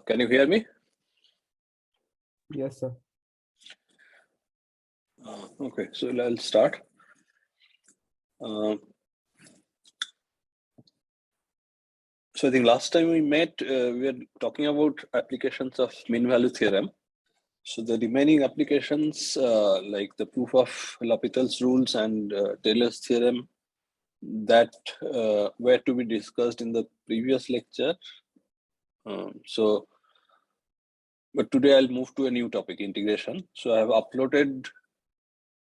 Can you hear me? Yes, sir. Okay, so I'll start. So I think last time we met, we were talking about applications of mean value theorem. So the remaining applications, like the proof of L'Hopital's rules and Taylor's theorem, that were to be discussed in the previous lecture. But today I'll move to a new topic, integration. So I have uploaded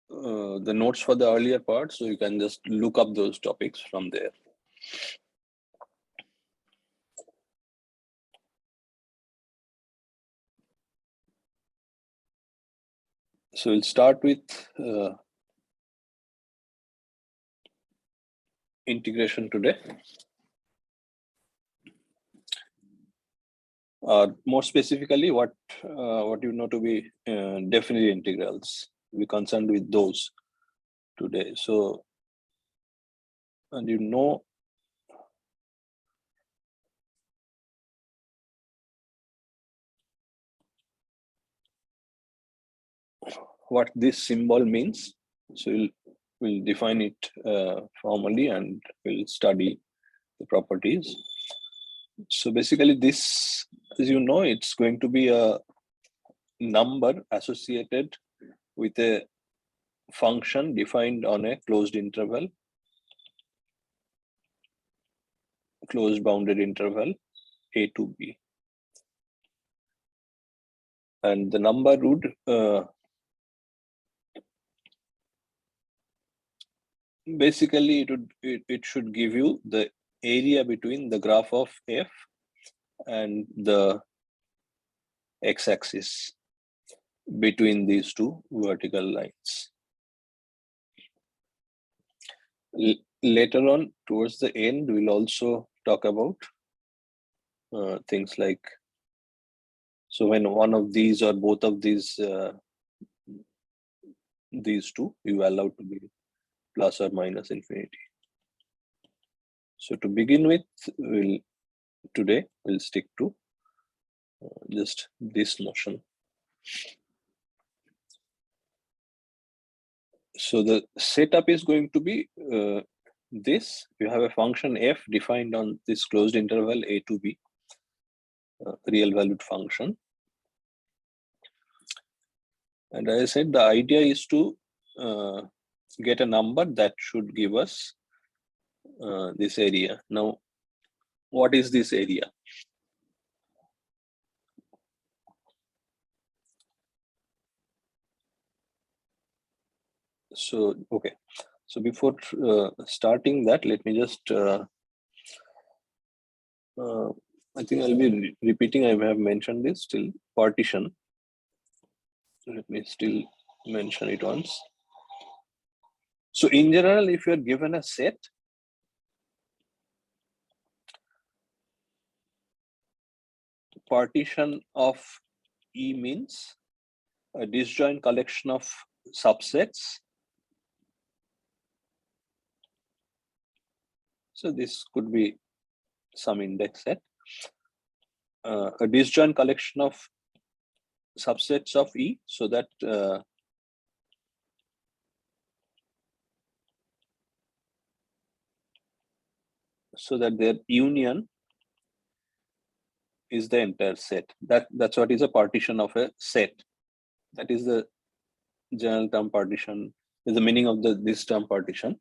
the notes for the earlier part, so you can just look up those topics from there. So we'll start with integration today. More specifically, what you know to be definite integrals. We're concerned with those today. So, and you know what this symbol means. So we'll define it formally and we'll study the properties. So basically this, as you know, it's going to be a number associated with a function defined on a closed interval, closed bounded interval a to b. And the number would basically it should give you the area between the graph of f and the x-axis between these two vertical lines. Later on, towards the end, we'll also talk about things like, so when one of these or both of these two, you are allowed to be plus or minus infinity. So to begin with, today we'll stick to just this notion. So the setup is going to be this. You have a function f defined on this closed interval a to b, real valued function. And as I said, the idea is to get a number that should give us this area. Now, what is this area? So, okay. So before starting that, let me just, I think I'll be repeating, I have mentioned this still, partition. So let me still mention it once. So in general, if you're given a set, partition of E means a disjoint collection of subsets. So this could be some index set. A disjoint collection of subsets of E, so that their union is the entire set. That's what is a partition of a set. That is the general term partition, is the meaning of this term partition.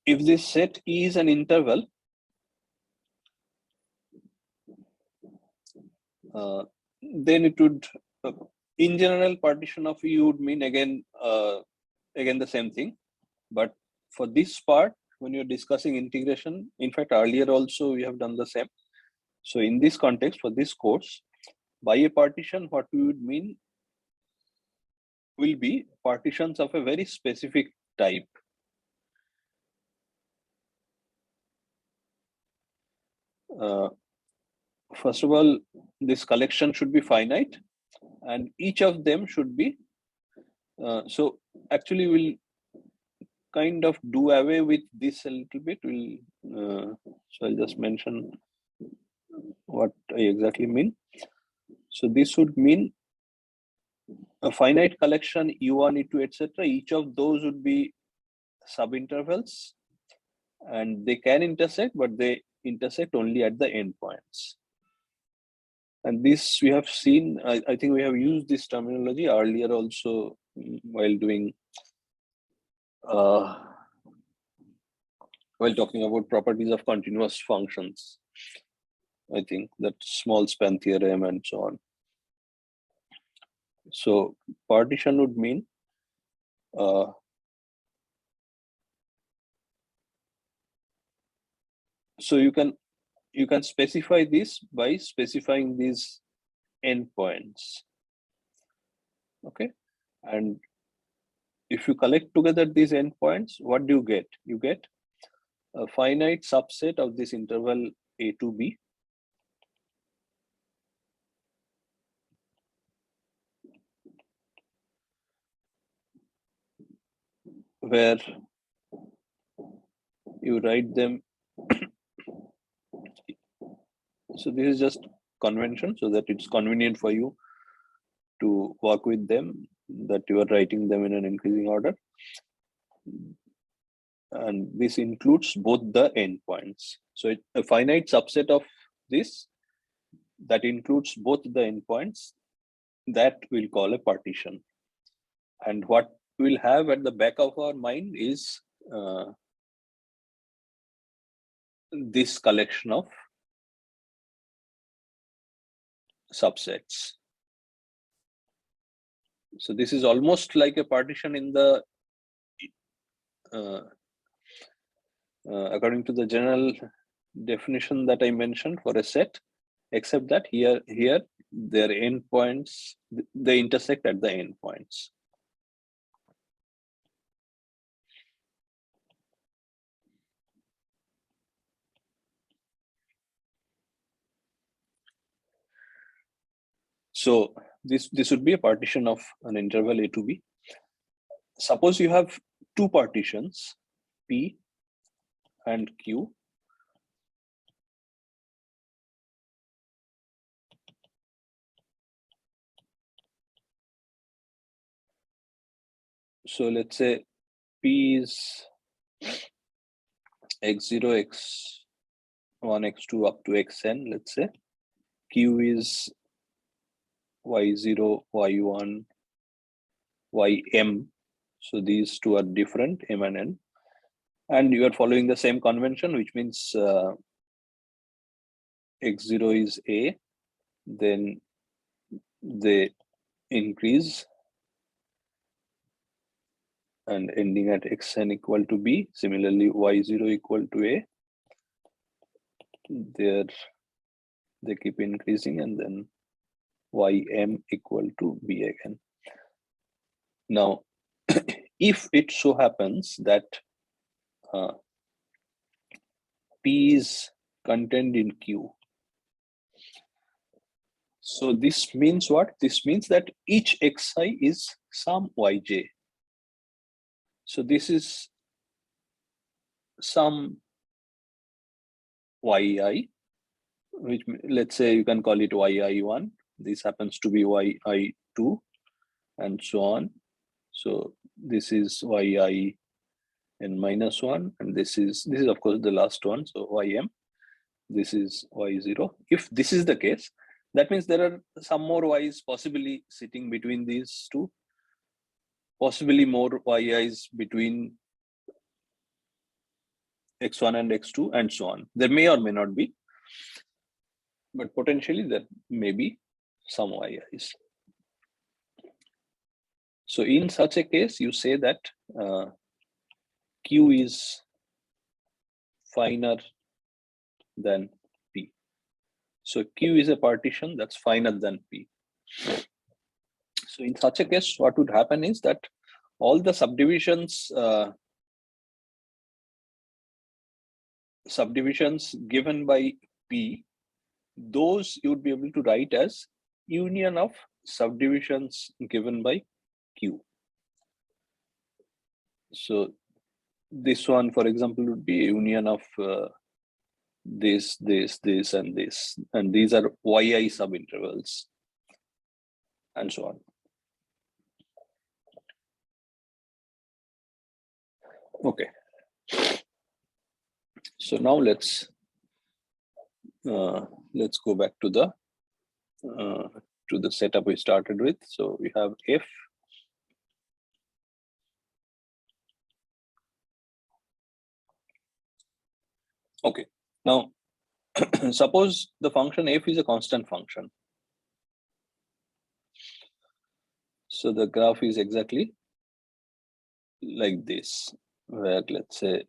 If this set is an interval, then it would, in general, partition of E would mean again the same thing. But for this part, when you're discussing integration, in fact, earlier also we have done the same. So in this context, for this course, by a partition, what we would mean will be partitions of a very specific type. First of all, this collection should be finite, and each of them should be, so actually we'll kind of do away with this a little bit. We'll So I'll just mention what I exactly mean. So this would mean a finite collection U1, E2, etc. Each of those would be subintervals, and they can intersect, but they intersect only at the endpoints. And this we have seen, I think we have used this terminology earlier also while doing, while talking about properties of continuous functions. I think that small span theorem and so on. So partition would mean so you can specify this by specifying these endpoints. Okay, and if you collect together these endpoints, what do you get? You get a finite subset of this interval A to B, where you write them. So this is just convention so that it's convenient for you to work with them, that you are writing them in an increasing order. And this includes both the endpoints. So a finite subset of this that includes both the endpoints, that we'll call a partition. And what we'll have at the back of our mind is this collection of subsets. So this is almost like a partition in the according to the general definition that I mentioned for a set, except that here their endpoints, they intersect at the endpoints. So this would be a partition of an interval A to B. Suppose you have two partitions, P and Q. So let's say P is x0, x1, x2 up to xn, let's say. Q is y0, y1, ym. So these two are different, m and n. And you are following the same convention, which means x0 is A, then they increase and ending at xn equal to B. Similarly, y0 equal to A. There they keep increasing, and then ym equal to B again. Now, if it so happens that P is contained in Q, so this means what? This means that each xi is some yj. So this is some yi, which let's say you can call it yi1. This happens to be yi2, and so on. So this is yi n minus 1, and this is of course the last one. So ym. This is y0. If this is the case, that means there are some more y's possibly sitting between these two, possibly more yi's between x1 and x2, and so on. There may or may not be, but potentially there may be some yi's. So in such a case, you say that Q is finer than P. So Q is a partition that's finer than P. So in such a case, what would happen is that all the subdivisions given by P, those you would be able to write as union of subdivisions given by Q. So this one, for example, would be a union of this, and this, and these are yi subintervals, and so on. Okay. So now let's go back to the setup we started with. So we have f. Okay. Now, suppose the function f is a constant function. So the graph is exactly like this, where let's say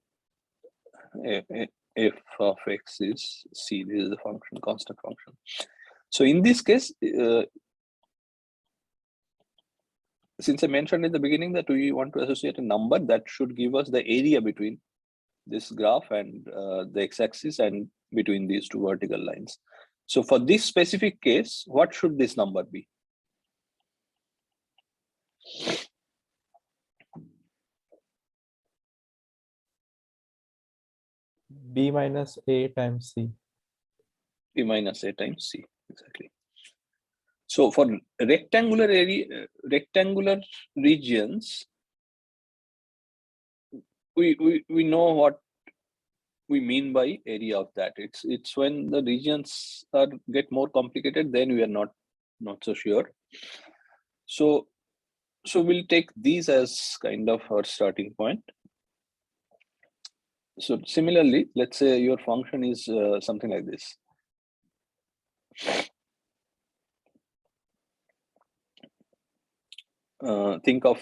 f of x is c. This is the function, constant function. So in this case, since I mentioned in the beginning that we want to associate a number that should give us the area between this graph and the x-axis and between these two vertical lines. So for this specific case, what should this number be? B minus A times C. B minus A times C, exactly. So for rectangular area, rectangular regions, we know what we mean by area of that. It's when the regions get more complicated, then we are not so sure. So we'll take these as kind of our starting point. So similarly, let's say your function is something like this. Think of,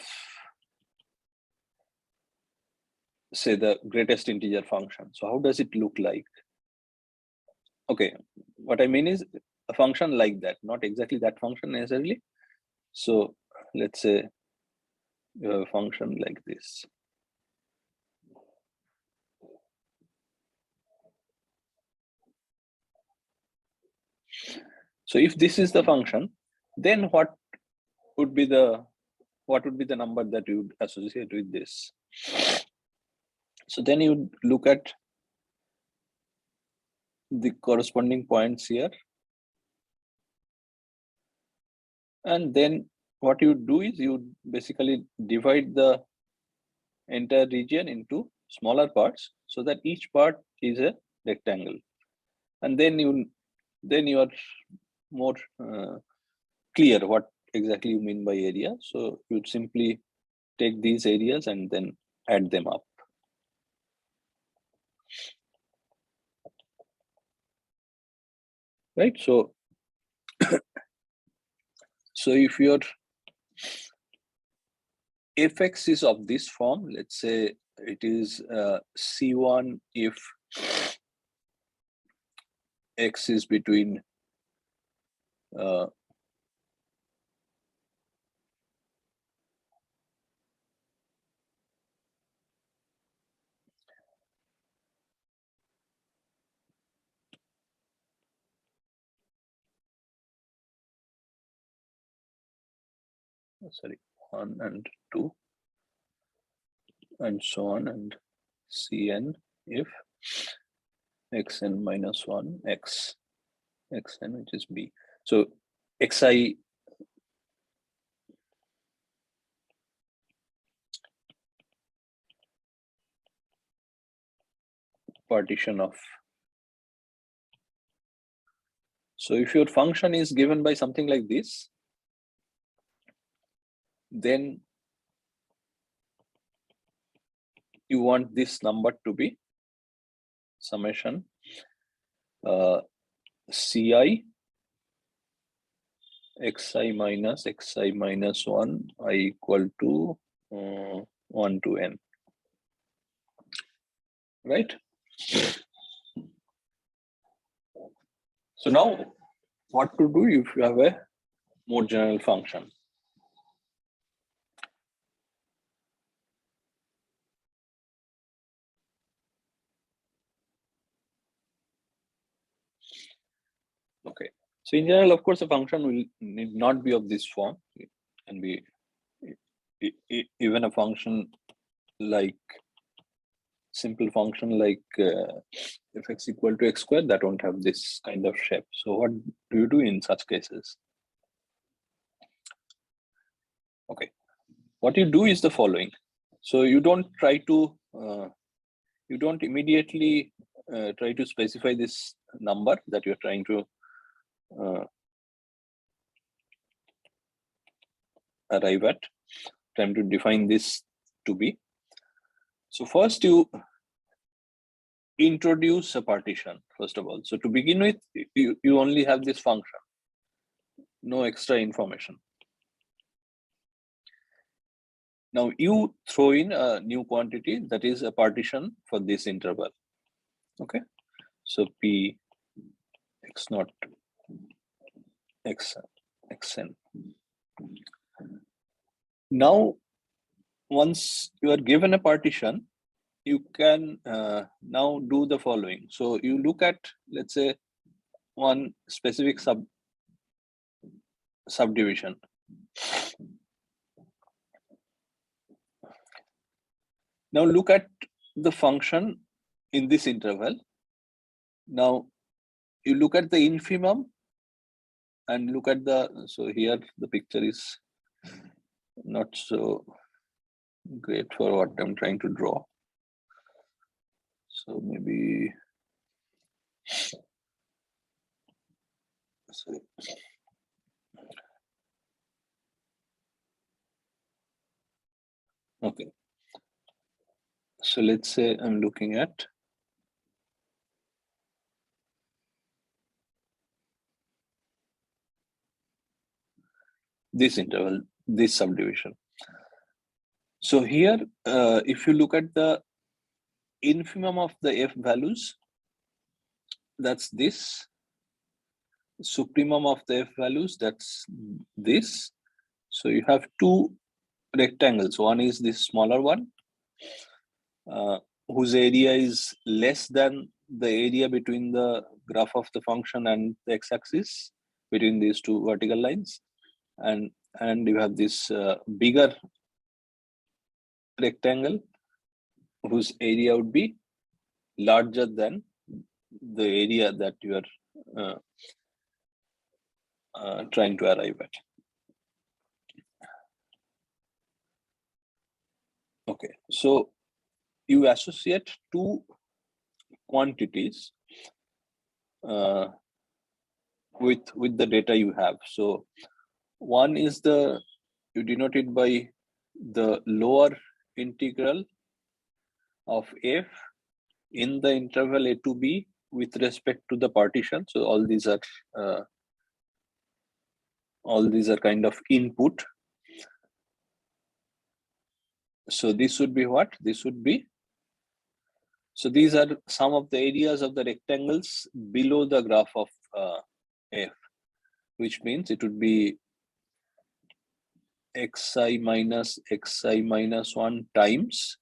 say, the greatest integer function. So how does it look like? Okay, what I mean is a function like that, not exactly that function necessarily. So let's say you have a function like this. So if this is the function, then what would be the number that you would associate with this? So then you look at the corresponding points here, and then what you do is you basically divide the entire region into smaller parts so that each part is a rectangle, and then you are more clear what exactly you mean by area. So you'd simply take these areas and then add them up. Right? So if your fx is of this form, let's say it is C1 if x is between sorry, 1 and 2 and so on, and Cn if xn minus 1 xn, which is b. So xi partition of. So if your function is given by something like this, then you want this number to be summation ci xi minus 1 I equal to 1 to n, right? So now what to do if you have a more general function? Okay, so in general, of course, a function will need not be of this form. It can be even a function like simple function like fx equal to x squared, that won't have this kind of shape. So what do you do in such cases? Okay, what you do is the following. So you don't try to, you don't immediately try to specify this number that you're trying to arrive at, trying to define this to be. So first you introduce a partition, first of all. So to begin with, you only have this function, no extra information. Now you throw in a new quantity that is a partition for this interval. Okay, so p x naught x xn. Now, once you are given a partition, you can now do the following. So you look at, let's say, one specific subdivision. Now look at the function in this interval. Now you look at the infimum and look at the, so here the picture is not so great for what I'm trying to draw. So maybe, sorry. Okay. So let's say I'm looking at this interval, this subdivision. So here, if you look at the infimum of the f values, that's this. Supremum of the f values, that's this. So you have two rectangles. One is this smaller one, whose area is less than the area between the graph of the function and the x-axis, between these two vertical lines. And you have this bigger rectangle whose area would be larger than the area that you are trying to arrive at. Okay, so you associate two quantities with the data you have. So one is you denote it by the lower integral of f in the interval a to b with respect to the partition. So all these are kind of input. So this would be what? This would be, so these are some of the areas of the rectangles below the graph of f, which means it would be xi minus 1 times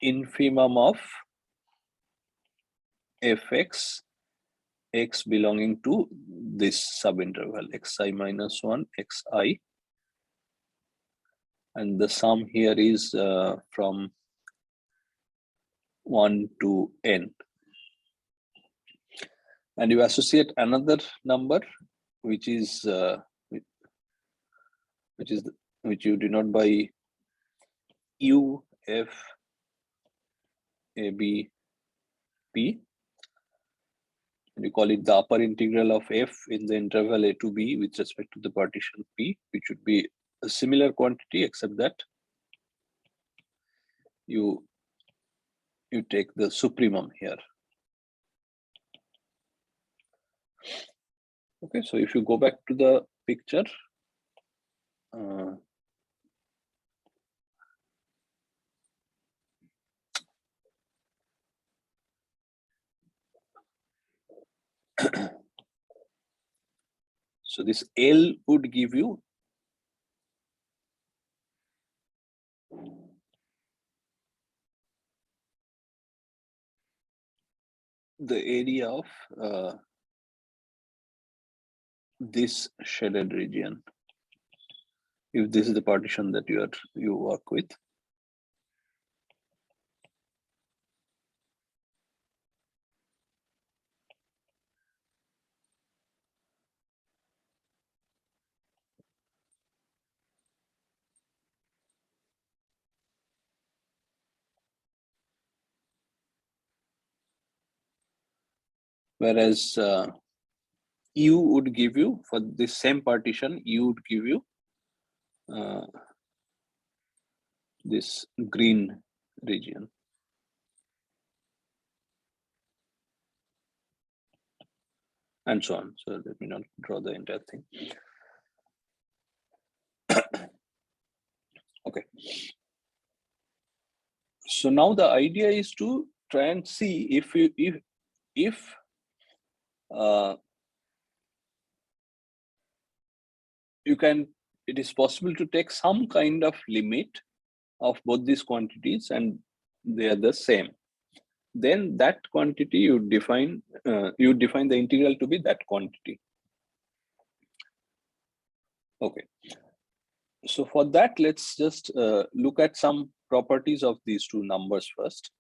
infimum of fx, x belonging to this subinterval, xi minus 1 xi, and the sum here is from 1 to n. And you associate another number which you denote by u f a b p, and you call it the upper integral of f in the interval a to b with respect to the partition p, which would be a similar quantity except that you take the supremum here. Okay, so if you go back to the picture, so this L would give you the area of this shaded region, if this is the partition that you work with. whereas U would give you, for this same partition, U would give you this green region. And so on. So let me not draw the entire thing. Okay. So now the idea is to try and see if you can, it is possible to take some kind of limit of both these quantities and they are the same. Then that quantity you define the integral to be that quantity. Okay. So for that, let's just look at some properties of these two numbers first.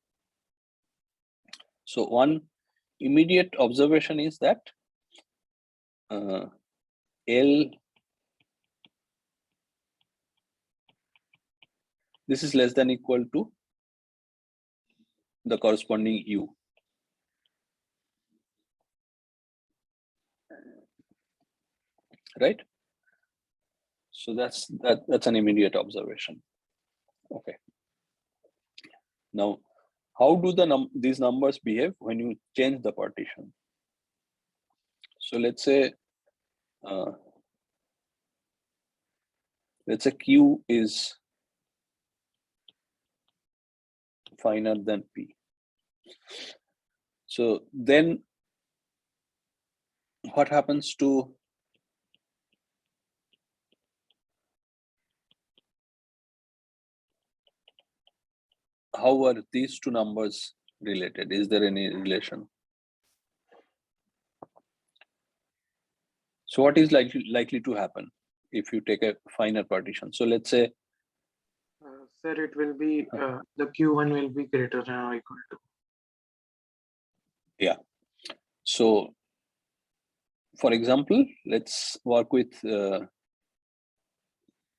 So one immediate observation is that L, this is less than equal to the corresponding U. Right? So that's an immediate observation. Okay. Now, how do these numbers behave when you change the partition? So let's say Q is finer than P. So then what happens to how are these two numbers related? Is there any relation? So what is likely to happen if you take a finer partition? So let's say, sir, it will be the Q1 will be greater than or equal to. Yeah. So for example, let's work with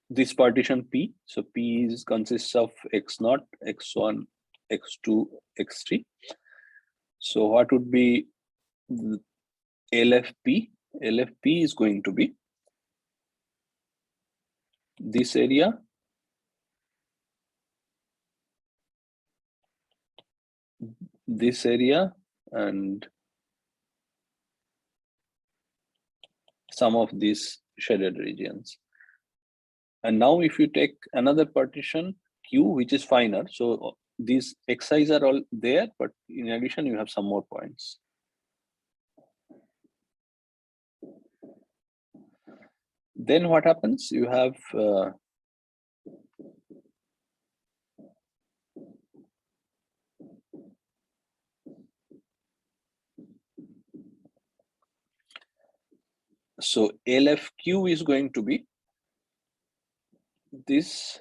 this partition P. So P consists of x0, x1, x2, x3. So what would be LFP? LFP is going to be this area, this area, and some of these shaded regions. And now if you take another partition Q, which is finer, so these xi's are all there, but in addition, you have some more points. Then what happens? You have so LFQ is going to be this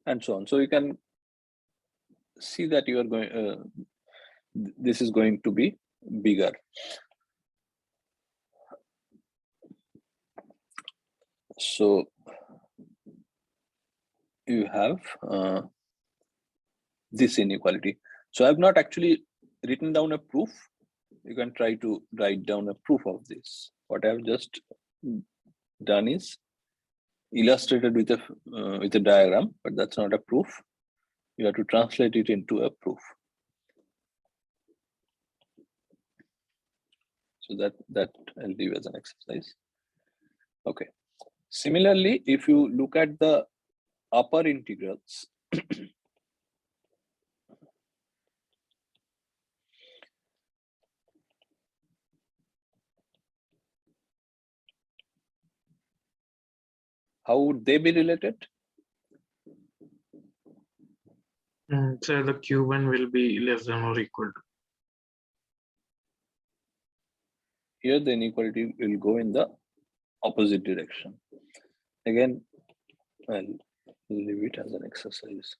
and so on. So you can see that you are going, this is going to be bigger. So you have this inequality. So I have not actually written down a proof. You can try to write down a proof of this. What I have just done is illustrated with a diagram, but that's not a proof. You have to translate it into a proof. So that I'll leave as an exercise. Okay. Similarly, if you look at the upper integrals, how would they be related? So the Q1 will be less than or equal to. Here the inequality will go in the opposite direction. Again, I'll leave it as an exercise.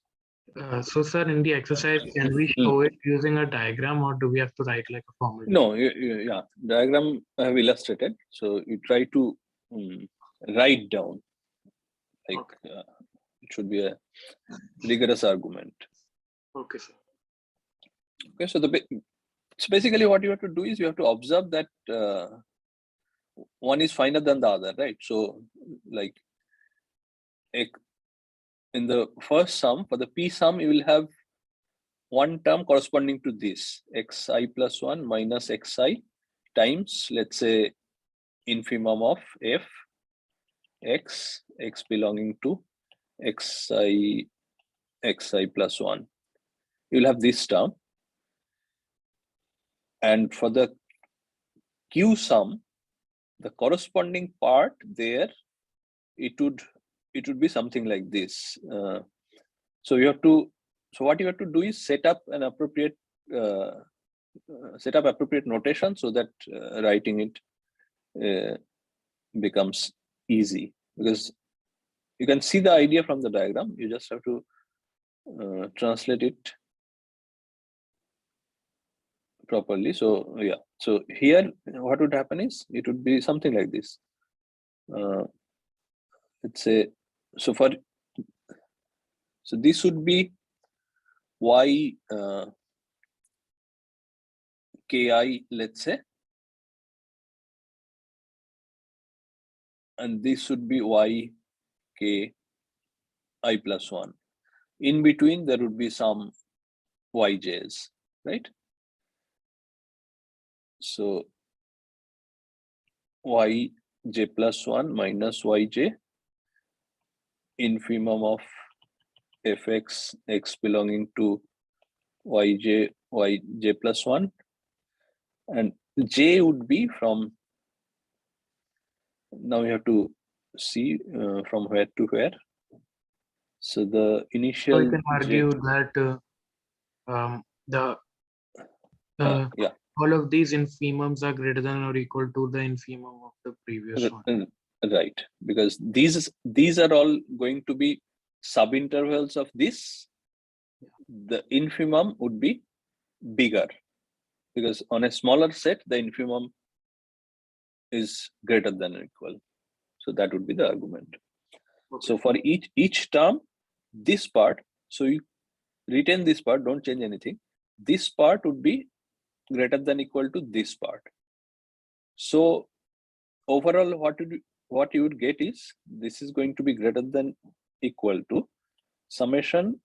So, sir, in the exercise, can we show it using a diagram, or do we have to write like a formula? No, yeah, diagram I have illustrated. So you try to write down, like it should be a rigorous argument. Okay, sir. Okay, so so basically what you have to do is you have to observe that one is finer than the other, right? So like in the first sum, for the p sum, you will have one term corresponding to this xi plus 1 minus xi times, let's say, infimum of f x belonging to xi plus 1. You will have this term. And for the q sum, the corresponding part there, it would be something like this. So what you have to do is set up an appropriate notation so that writing it becomes easy, because you can see the idea from the diagram. You just have to translate it properly. So yeah, so here what would happen is it would be something like this. Let's say, so this would be y ki, let's say, and this should be y k I plus 1. In between there would be some yj's, right? So yj plus 1 minus yj infimum of fx x belonging to yj plus 1, and j would be from, now we have to see from where to where. So the initial So we can argue that yeah, all of these infimums are greater than or equal to the infimum of the previous one. Right, because these are all going to be subintervals of this. The infimum would be bigger, because on a smaller set the infimum is greater than or equal. So that would be the argument. Okay. So for each term, this part, so you retain this part, don't change anything. This part would be greater than or equal to this part. So overall, what you would get is this is going to be greater than or equal to summation,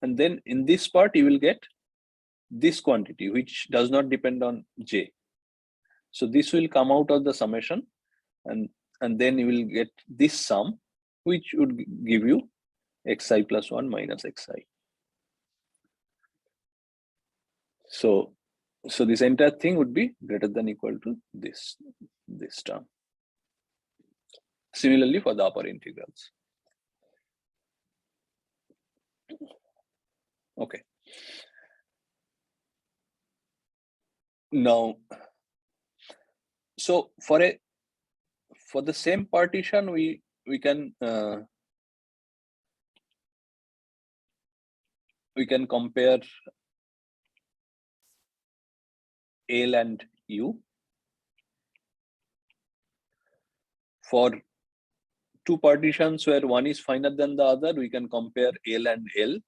and then in this part you will get this quantity which does not depend on j. So this will come out of the summation, and then you will get this sum which would give you xi plus 1 minus xi. So this entire thing would be greater than or equal to this term. Similarly for the upper integrals. Okay. Now, so for the same partition, we can compare L and U. For two partitions where one is finer than the other, we can compare L and L.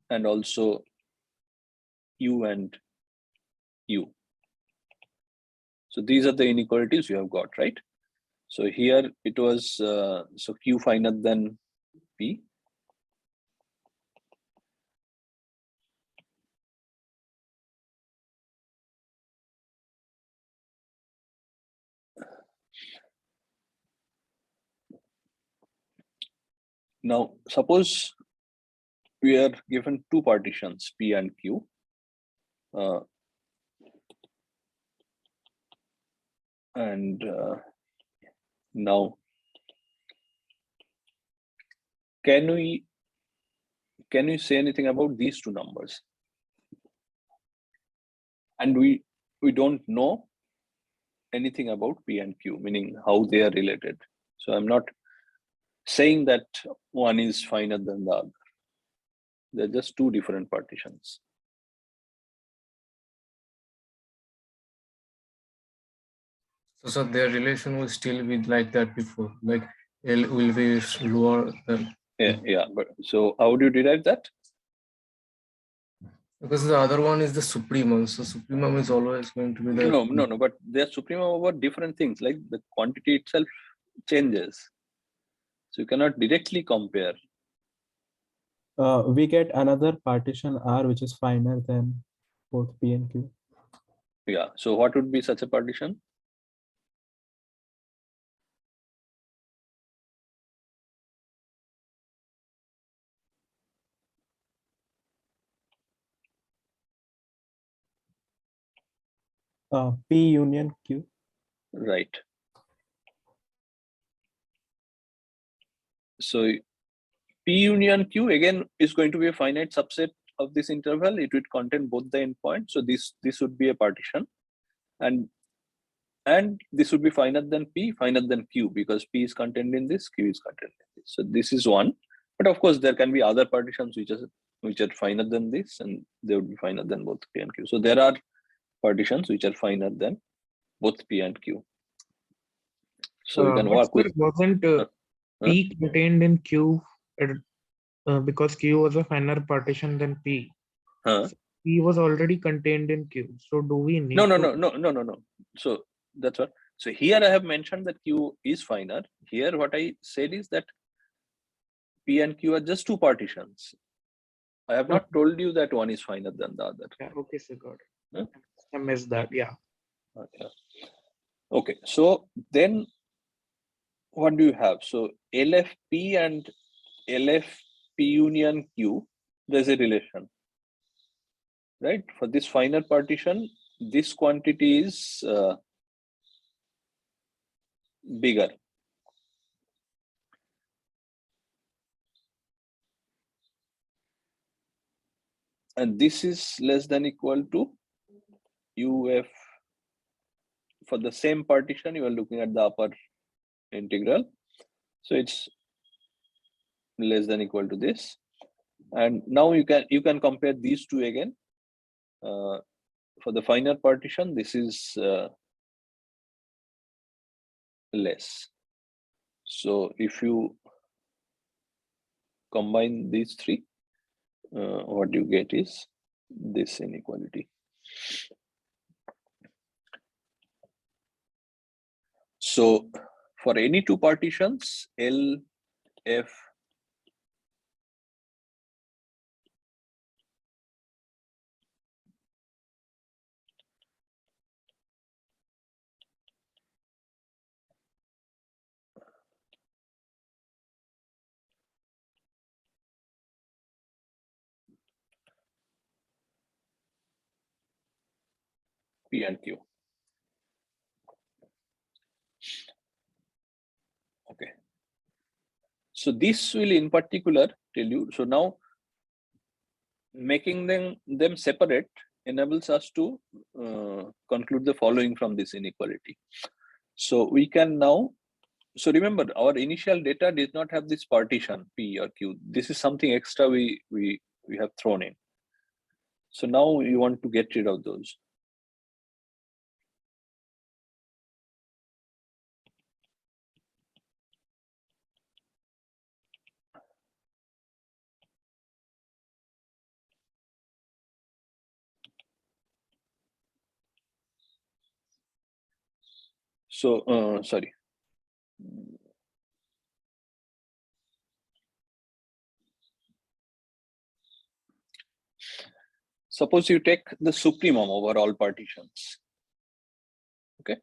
And also U and U. So these are the inequalities you have got, right? So here it was, so Q finer than P. Now, suppose we are given two partitions, P and Q. Now, can we say anything about these two numbers? And we don't know anything about P and Q, meaning how they are related. So I'm not saying that one is finer than the other. They're just two different partitions. So their relation will still be like that before, like L will be lower than Yeah. But so how do you derive that? because the other one is the supremum. So supremum is always going to be the No. But they're supremum about different things, like the quantity itself changes. So you cannot directly compare. We get another partition R which is finer than both P and Q. Yeah. So what would be such a partition? P union Q. Right. So P union Q again is going to be a finite subset of this interval. It would contain both the endpoints. So this would be a partition, and this would be finer than P, finer than Q, because P is contained in this, Q is contained in this. So this is one. But of course, there can be other partitions which are finer than this, and they would be finer than both P and Q. So there are partitions which are finer than both P and Q. So you can But work sir, with. wasn't P contained in Q because Q was a finer partition than P. Huh? P was already contained in Q. So do we need No. So that's what. So here I have mentioned that Q is finer. Here what I said is that P and Q are just two partitions. I have not told you that one is finer than the other. Yeah, okay, sir, got it. Huh? I missed that. Yeah. Okay. So then what do you have? So LFP and LFP union Q, there's a relation, right? For this finer partition, this quantity is bigger. And this is less than equal to UF. For the same partition, you are looking at the upper integral. So it's less than equal to this. And now you can compare these two again. For the finer partition, this is less. So if you combine these three, what you get is this inequality. So for any two partitions, L, F, P and Q. Okay. So this will in particular tell you, so now making them separate enables us to conclude the following from this inequality. So we can now, so remember our initial data did not have this partition P or Q. This is something extra we have thrown in. So now you want to get rid of those. So sorry. Suppose you take the supremum over all partitions. Okay.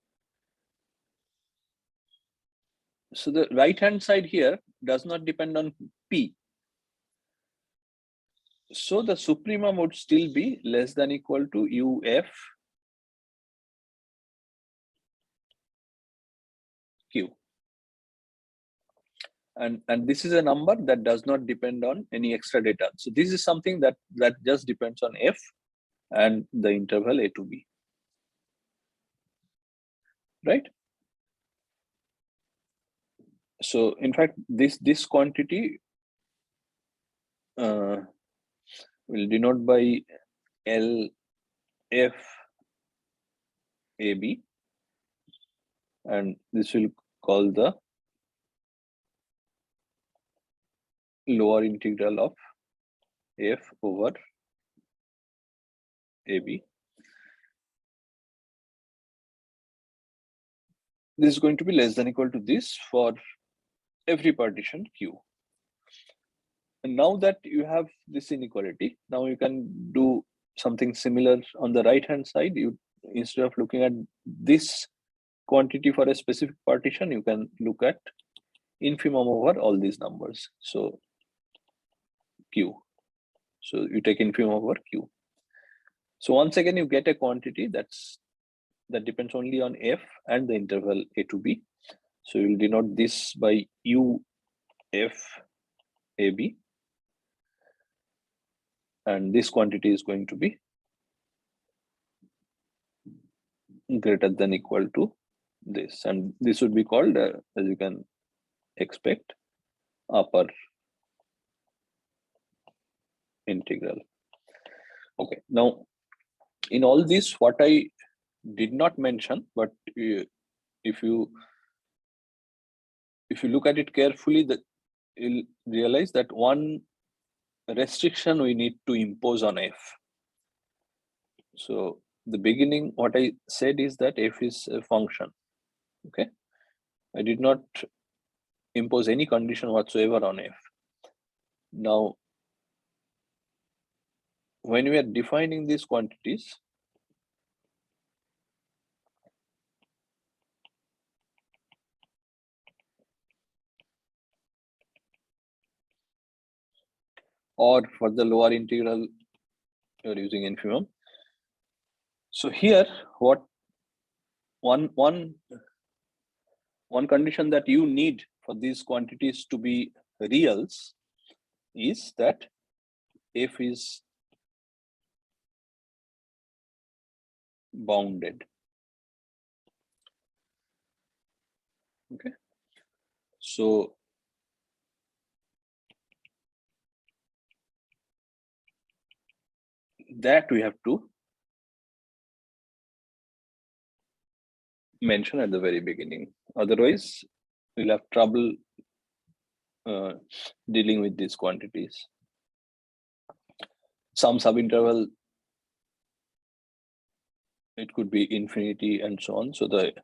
So the right hand side here does not depend on P. So the supremum would still be less than equal to UF Q. And this is a number that does not depend on any extra data. So this is something that just depends on F and the interval A to B. right? So in fact, this quantity will denote by LF AB, and this will call the lower integral of F over AB. This is going to be less than equal to this for every partition Q. And now that you have this inequality, now you can do something similar on the right hand side. You, instead of looking at this quantity for a specific partition, you can look at infimum over all these numbers. So Q. So you take infimum over Q. So once again, you get a quantity that depends only on F and the interval A to B. So you will denote this by UF AB. And this quantity is going to be greater than equal to this. And this would be called, as you can expect, upper integral. Okay, now in all this, what I did not mention, but if you look at it carefully, that you'll realize that one restriction we need to impose on F. So the beginning, what I said is that F is a function. Okay, I did not impose any condition whatsoever on F. Now, when we are defining these quantities, or for the lower integral, you're using infimum. So here, what one condition that you need for these quantities to be reals is that F is bounded. Okay, so that we have to mention at the very beginning. Otherwise, we'll have trouble dealing with these quantities. Some subinterval, it could be infinity and so on. So the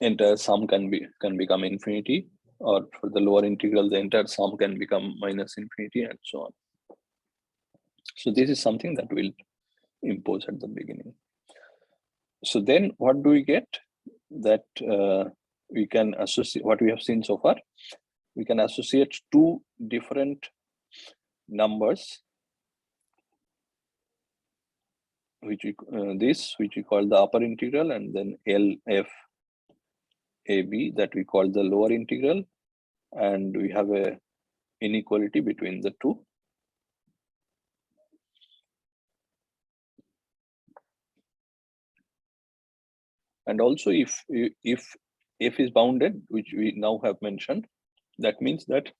entire sum can become infinity, or for the lower integral, the entire sum can become minus infinity and so on. So this is something that we'll impose at the beginning. So then what do we get? That we can associate what we have seen so far. We can associate two different numbers, which we call the upper integral, and then LF AB that we call the lower integral, and we have a inequality between the two. And also, if F is bounded, which we now have mentioned, that means that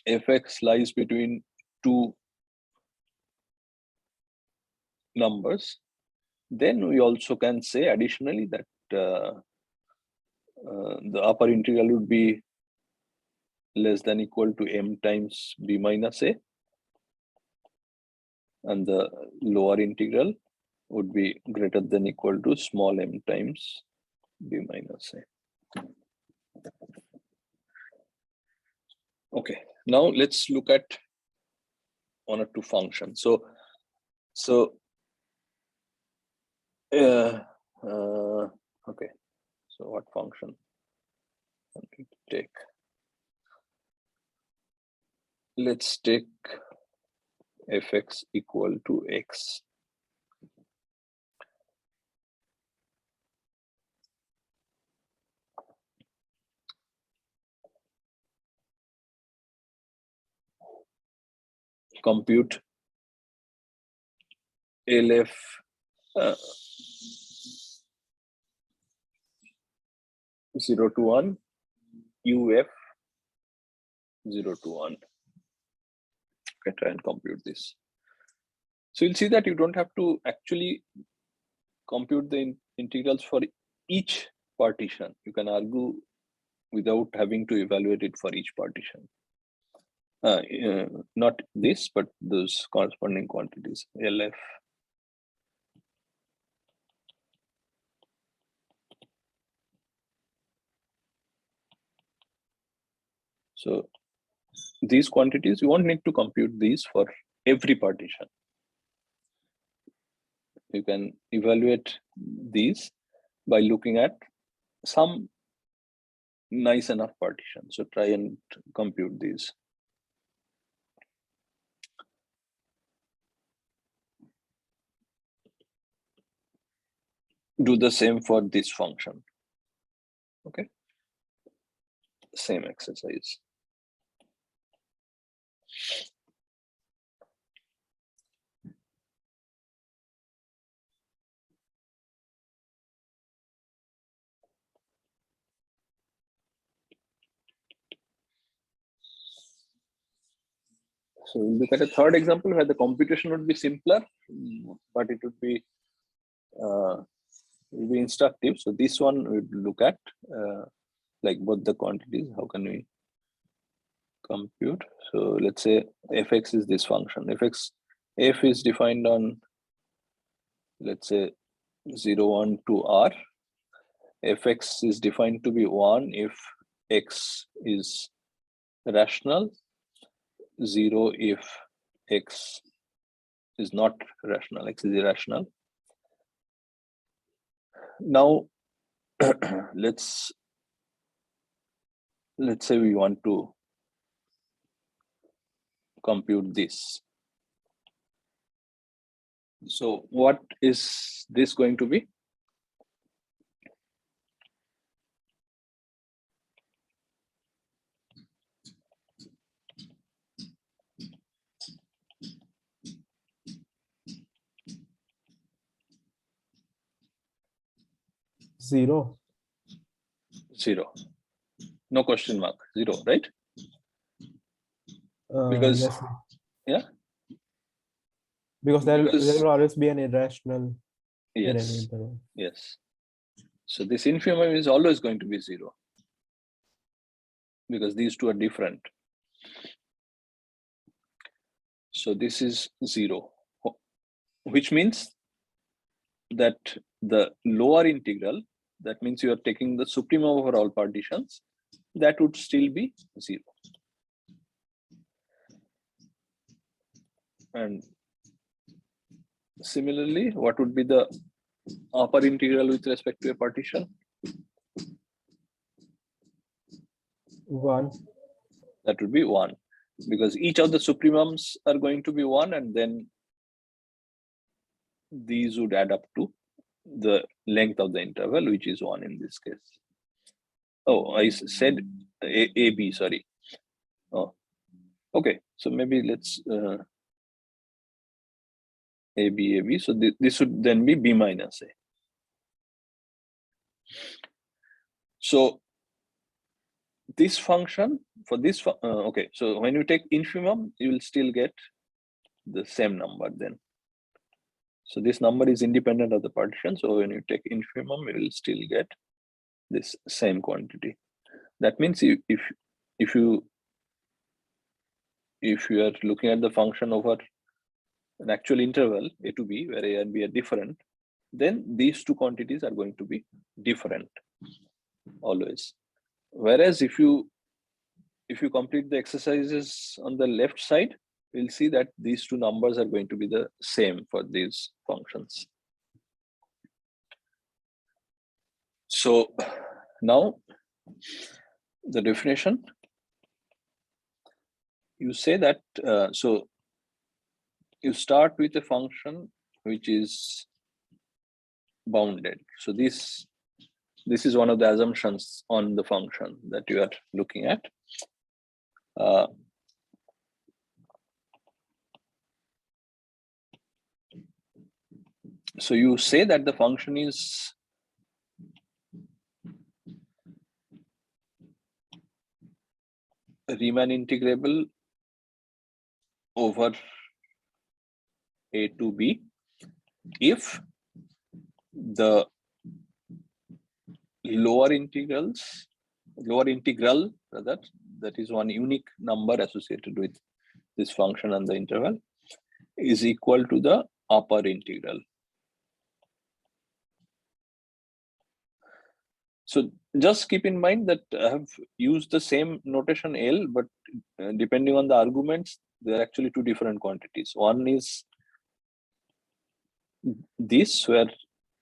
Fx lies between two numbers. Then we also can say additionally that the upper integral would be less than equal to m times b minus a, and the lower integral would be greater than equal to small m times b minus a. Okay, now let's look at one or two functions. Okay, so what function can we take? Let's take fx equal to x. Compute LF 0 to 1, UF 0 to 1. Okay, try and compute this. So you'll see that you don't have to actually compute the integrals for each partition. You can argue without having to evaluate it for each partition. Not this, but those corresponding quantities, LF. So these quantities, you won't need to compute these for every partition. You can evaluate these by looking at some nice enough partition. So try and compute these. Do the same for this function. Okay. Same exercise. So we'll look at a third example where the computation would be simpler, but it would be instructive. So this one we would look at like both the quantities. How can we compute? So let's say fx is this function. F is defined on, let's say, 0, 1 to r. Fx is defined to be 1 if x is rational, 0 if x is not rational, x is irrational. Now let's say we want to compute this. So what is this going to be? Zero. 0. No question mark. 0, right? Because Yes, yeah, because there because- will always be an irrational in any yes, interval. yes. So this infimum is always going to be 0 because these two are different. So this is 0, which means that the lower integral, that means you are taking the supremum over all partitions, that would still be 0. And similarly, what would be the upper integral with respect to a partition? 1. That would be 1, because each of the supremums are going to be 1, and then these would add up to the length of the interval, which is 1 in this case. Oh, I said AB, sorry. Oh, okay. So maybe let's AB. So this would then be B minus A. So this function for this, okay. So when you take infimum, you will still get the same number then. So this number is independent of the partition. So when you take infimum, you will still get this same quantity. That means if you are looking at the function over an actual interval a to b, where a and b are different, then these two quantities are going to be different always. Whereas if you complete the exercises on the left side, we'll see that these two numbers are going to be the same for these functions. So now the definition, you say that, so you start with a function which is bounded. So this is one of the assumptions on the function that you are looking at. So you say that the function is Riemann integrable over a to b if the lower integral rather, that is one unique number associated with this function and the interval, is equal to the upper integral. So just keep in mind that I have used the same notation L, but depending on the arguments, they're actually two different quantities. One is this, where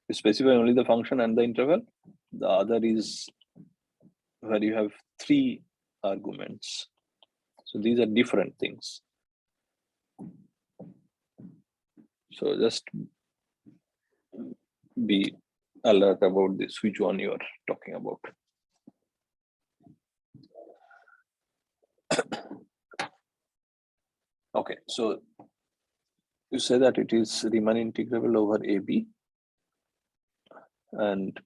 you specify only the function and the interval. The other is where you have three arguments. So these are different things. So just be alert about this, which one you are talking about. Okay, so you say that it is Riemann integrable over AB, and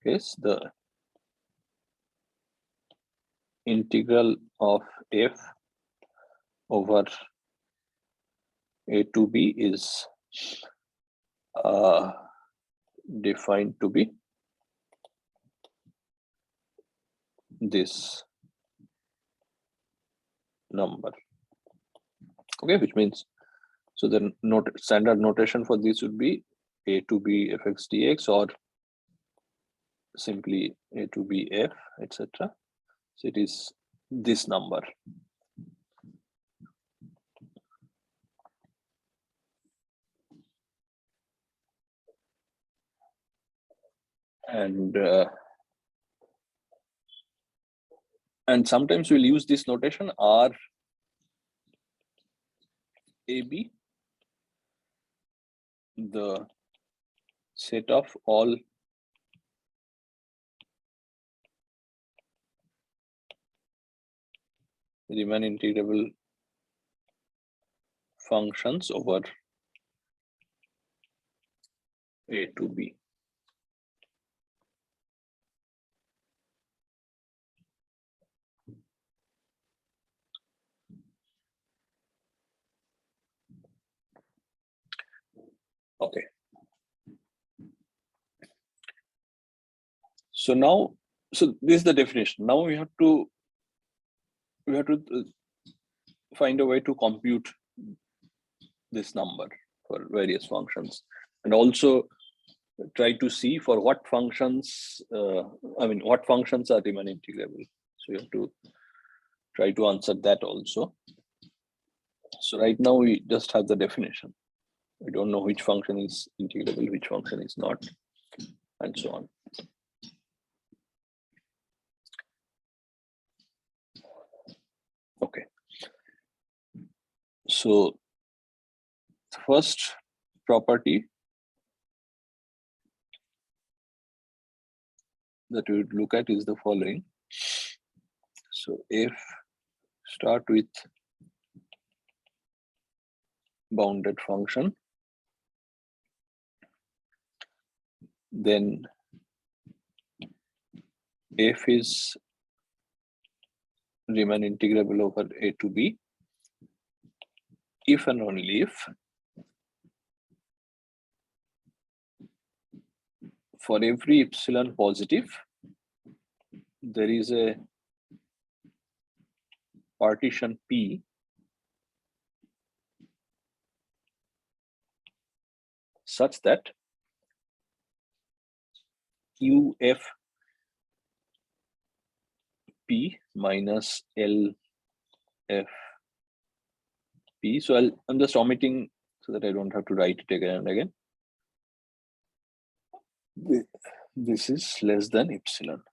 yes, the integral of f over a to b is defined to be this number. Okay, which means, so the standard notation for this would be a to b fx dx, or simply a to b f, etc. So it is this number. And sometimes we'll use this notation R AB, the set of all Riemann integrable functions over a to b. Okay. So now, so this is the definition. Now we have to find a way to compute this number for various functions, and also try to see for what functions, what functions are Riemann integrable. So you have to try to answer that also. So right now we just have the definition. We don't know which function is integrable, which function is not, and so on. Okay. So the first property that we would look at is the following. So if start with bounded function, then f is Riemann integrable over a to b if and only if for every epsilon positive there is a partition P such that UF P minus LF P. So I'm just omitting so that I don't have to write it again and again. This is less than epsilon.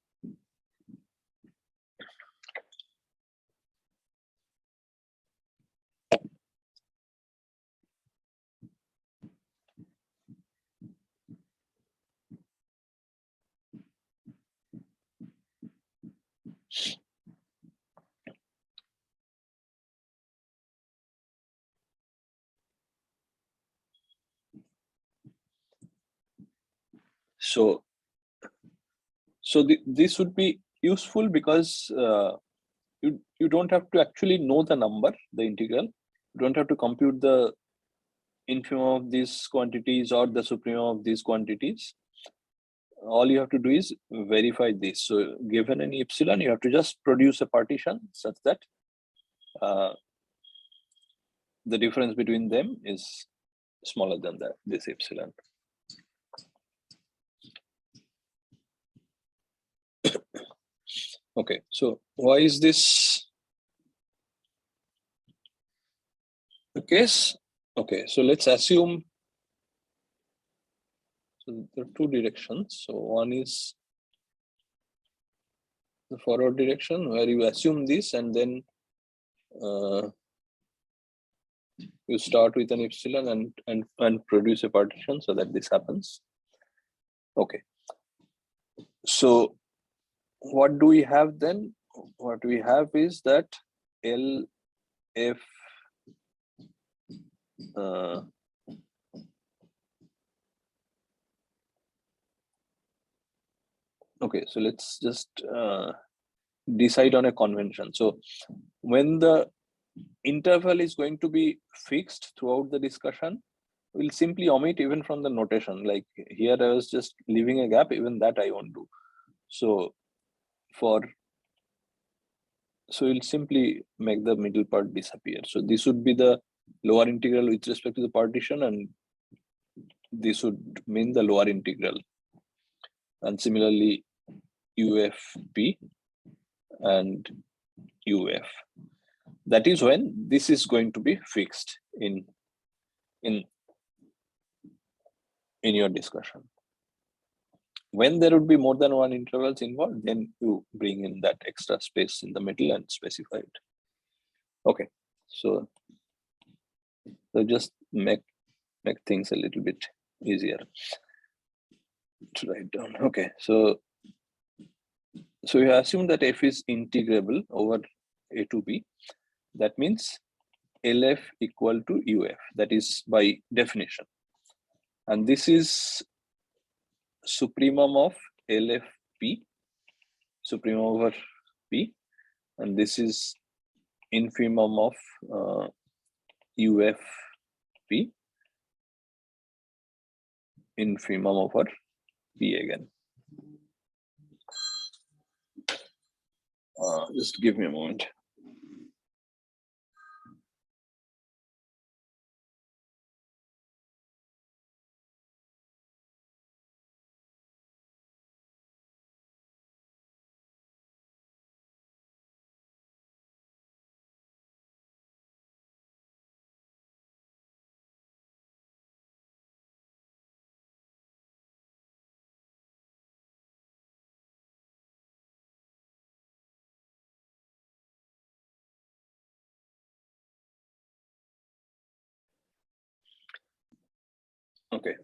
So So this would be useful because you don't have to actually know the number, the integral. You don't have to compute the infimum of these quantities or the supremum of these quantities. All you have to do is verify this. So given any epsilon, you have to just produce a partition such that the difference between them is smaller than this epsilon. Okay, so why is this the case? Okay, so let's assume, so there are two directions. So one is the forward direction where you assume this and then you start with an epsilon and produce a partition so that this happens. Okay, so what do we have then? What we have is that LF okay, so let's just decide on a convention. So when the interval is going to be fixed throughout the discussion, we'll simply omit even from the notation. Like here I was just leaving a gap, even that I won't do. So we'll simply make the middle part disappear. So this would be the lower integral with respect to the partition, and this would mean the lower integral. And similarly, UFP and UF. That is when this is going to be fixed in your discussion. When there would be more than one intervals involved, then you bring in that extra space in the middle and specify it. Okay, so just make things a little bit easier to write down. Okay, so we assume that f is integrable over a to b. That means LF equal to UF. That is by definition. And this is supremum of LFP, supremum over P, and this is infimum of UFP, infimum over P again. Just give me a moment. Okay.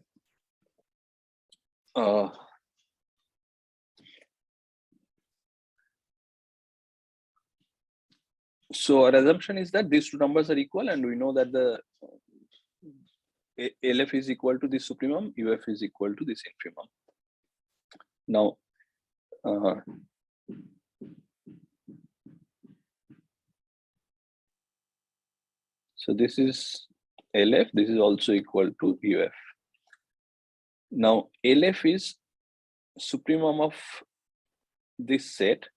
So our assumption is that these two numbers are equal, and we know that the LF is equal to this supremum, UF is equal to this infimum. Now, so this is LF, this is also equal to UF. Now, LF is supremum of this set.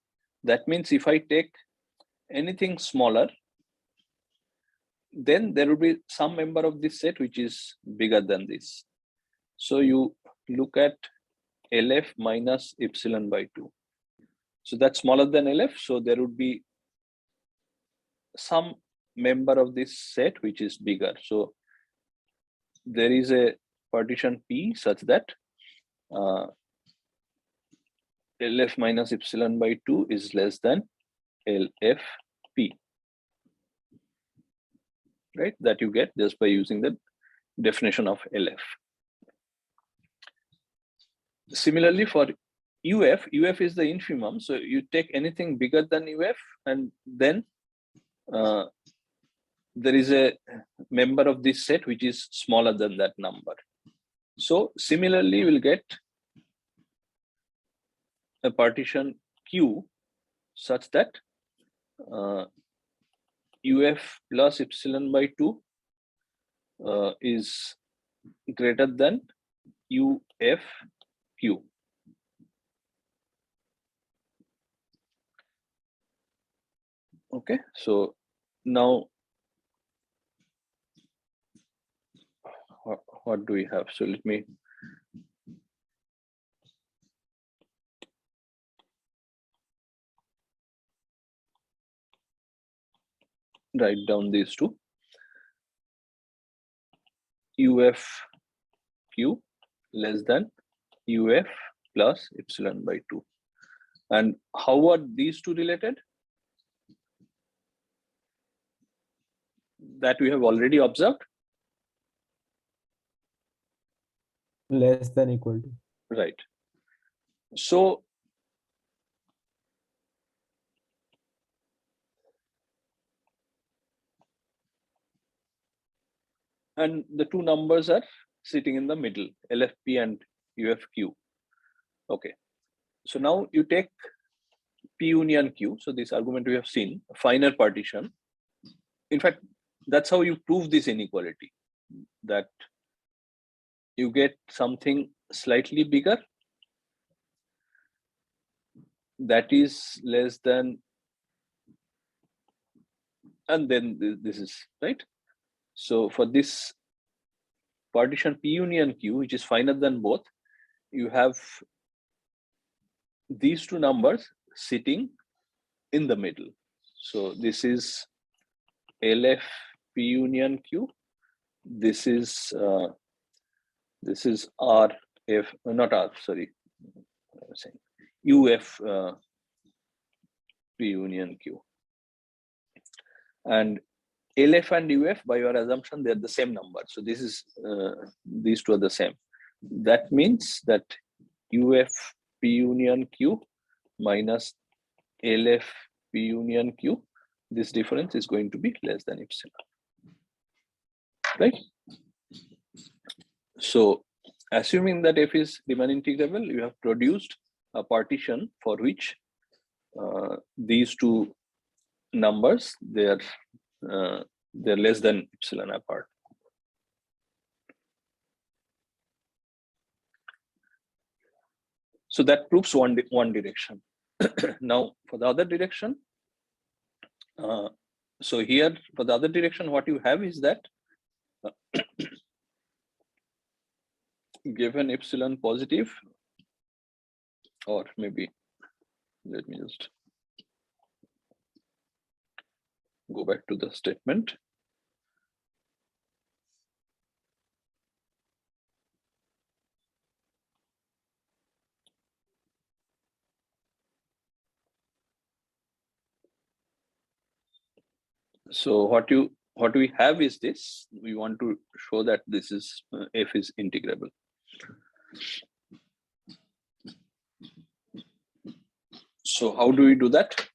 That means if I take anything smaller, then there will be some member of this set which is bigger than this. So you look at LF minus epsilon by 2. So that's smaller than LF. So there would be some member of this set which is bigger. So there is a partition P such that LF minus epsilon by 2 is less than LFP. Right? That you get just by using the definition of LF. Similarly for UF is the infimum. So you take anything bigger than UF, and then there is a member of this set which is smaller than that number. So similarly, we'll get a partition Q such that UF plus epsilon by 2 is greater than UFQ. Okay, so now what do we have? So let me write down these two. UFQ less than UF plus epsilon by 2. And how are these two related? That we have already observed. Less than equal to. Right. So and the two numbers are sitting in the middle, LFP and UFQ. Okay. So now you take P union Q. So this argument we have seen, a finer partition. In fact, that's how you prove this inequality, that you get something slightly bigger that is less than, and then this is right. So for this partition P union Q, which is finer than both, you have these two numbers sitting in the middle. So this is LF P union Q. This is RF, not R, sorry, I was saying UF P union Q. And LF and UF, by your assumption, they're the same number. So this is these two are the same. That means that UF P union Q minus LF P union Q, this difference is going to be less than epsilon, right? So assuming that F is Riemann integrable, you have produced a partition for which these two numbers, they're less than epsilon apart. So that proves one direction. Now for the other direction, so here for the other direction, what you have is that given epsilon positive, or maybe let me just go back to the statement. So what we have is this. We want to show that this is F is integrable. So how do we do that?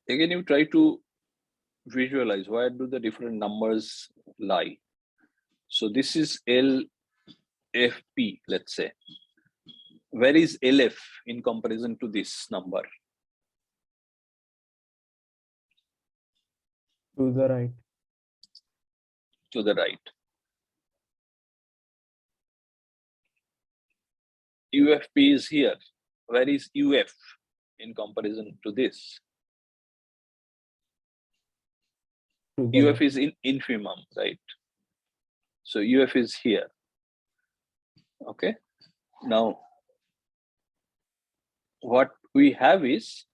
Again, you try to visualize where do the different numbers lie. So this is LFP, let's say. Where is LF in comparison to this number? To the right. To the right. UFP is here. Where is UF in comparison to this? To the UF is in infimum, right? So UF is here. Okay. Now, what we have is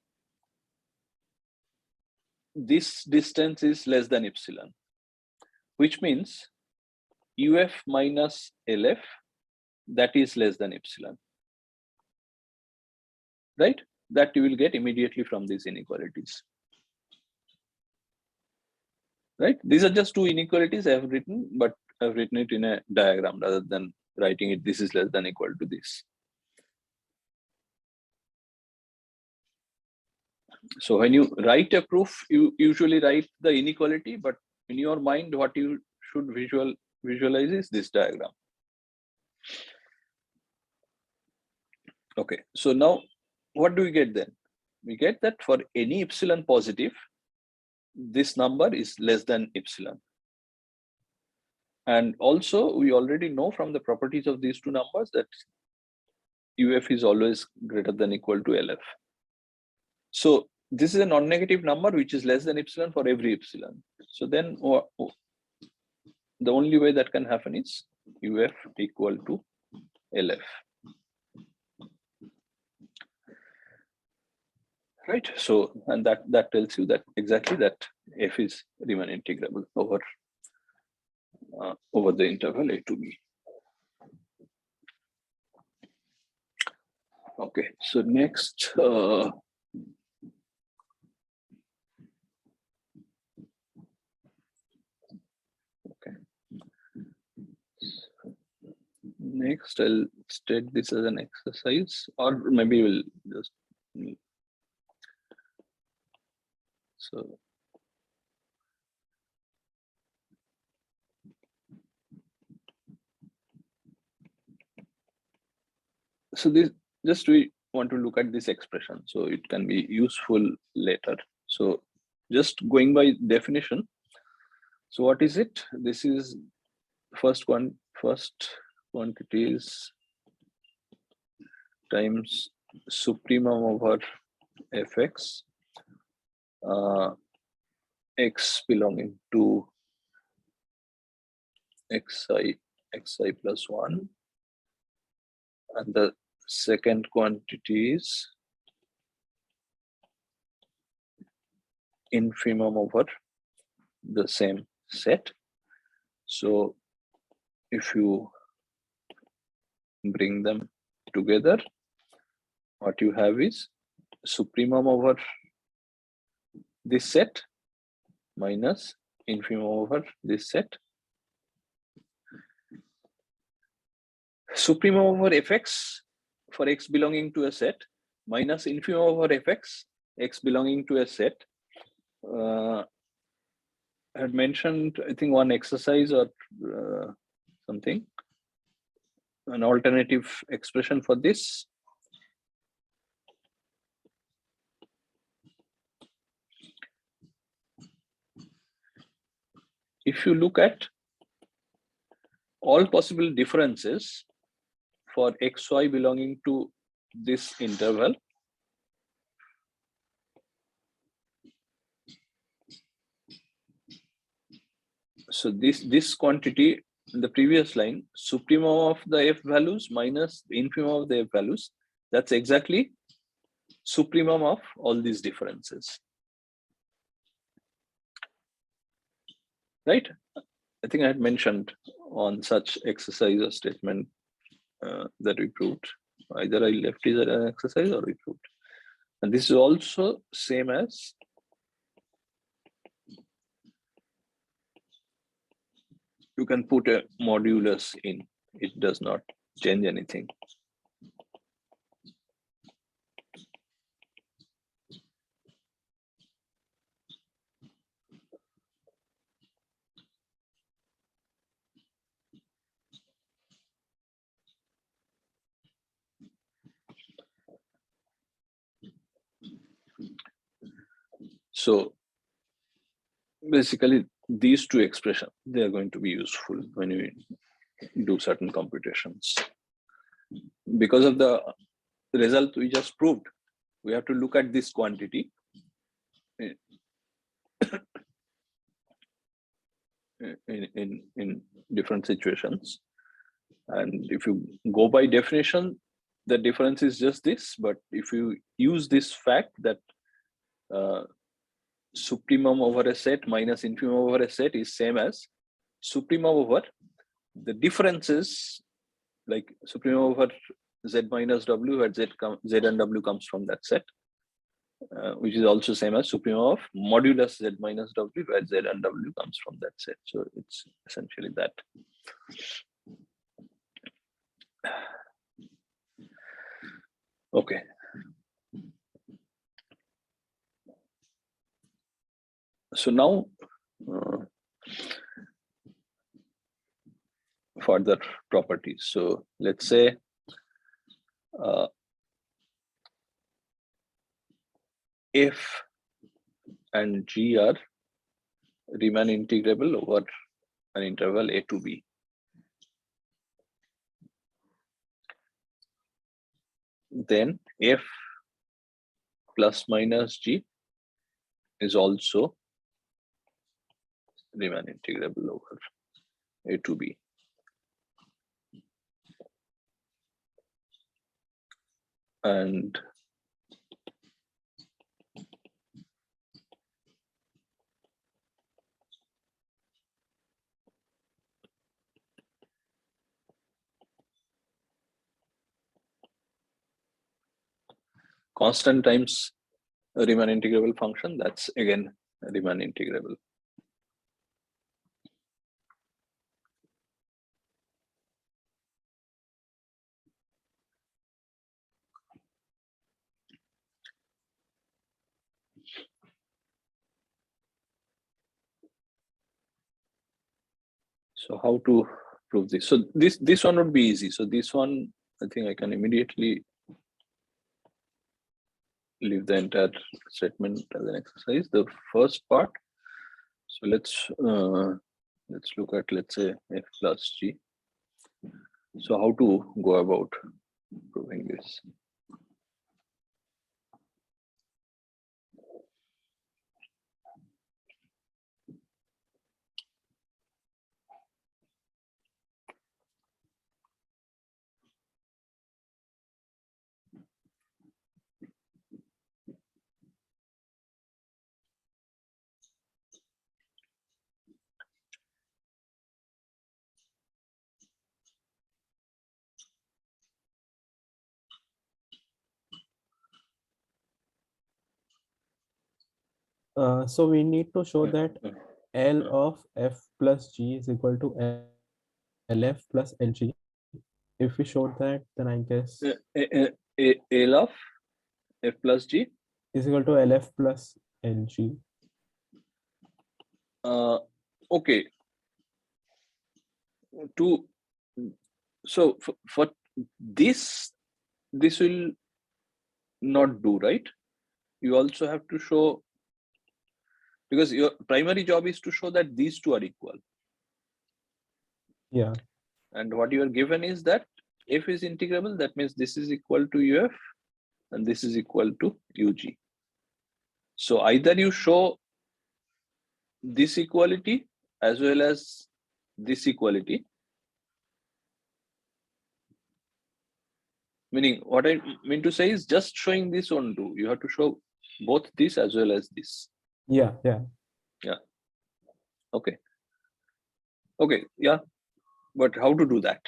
this distance is less than epsilon, which means UF minus LF, that is less than epsilon, right? That you will get immediately from these inequalities, right? These are just two inequalities I have written, but I've written it in a diagram rather than writing it, this is less than equal to this. So when you write a proof, you usually write the inequality, but in your mind, what you should visualize is this diagram. Okay, so now what do we get then? We get that for any epsilon positive, this number is less than epsilon. And also, we already know from the properties of these two numbers that UF is always greater than equal to LF. So this is a non-negative number which is less than epsilon for every epsilon. So then the only way that can happen is UF equal to LF. Right. So, and that tells you that exactly that F is Riemann integrable over the interval A to B. Okay. So next. Next, I'll state this as an exercise, or maybe we'll just. So. So this, just we want to look at this expression, so it can be useful later. So just going by definition. So what is it? This is first quantities times supremum over fx, x belonging to xi plus 1, and the second quantity is infimum over the same set. So if you bring them together, what you have is supremum over this set minus infimum over this set. Supremum over fx for x belonging to a set minus infimum over fx, x belonging to a set. I had mentioned, I think, one exercise or something, an alternative expression for this. If you look at all possible differences for xy belonging to this interval, so this quantity in the previous line, supremum of the f values minus the infimum of the f values, that's exactly supremum of all these differences, right? I think I had mentioned on such exercise or statement that we proved. Either I left it as an exercise or we proved. And this is also same as you can put a modulus in. It does not change anything. So basically, these two expressions, they are going to be useful when we do certain computations. Because of the result we just proved, we have to look at this quantity in different situations. And if you go by definition, the difference is just this. But if you use this fact that supremum over a set minus infimum over a set is same as supremum over the differences, like supremum over z minus w, where z and w comes from that set, which is also same as supremum of modulus z minus w, where z and w comes from that set. So it's essentially that. Okay. So now further properties. So let's say f and g are Riemann integrable over an interval a to b. Then f plus minus g is also Riemann integrable over a to b. And constant times a Riemann integrable function, that's again a Riemann integrable. So how to prove this? So this one would be easy. So this one, I think I can immediately leave the entire statement as an exercise. The first part. So let's look at, let's say, f plus g. So how to go about proving this? So we need to show Yeah, that yeah. L Yeah. of f plus g is equal to LF plus LG. If we showed that, then I guess L of f plus g. is equal to LF plus LG. Okay. So for this will not do, right? You also have to show, because your primary job is to show that these two are equal. Yeah. And what you are given is that f is integrable, that means this is equal to uf and this is equal to ug. So either you show this equality as well as this equality, meaning what I mean to say is just showing this won't do. You have to show both this as well as this. Yeah. Okay. Yeah, but how to do that?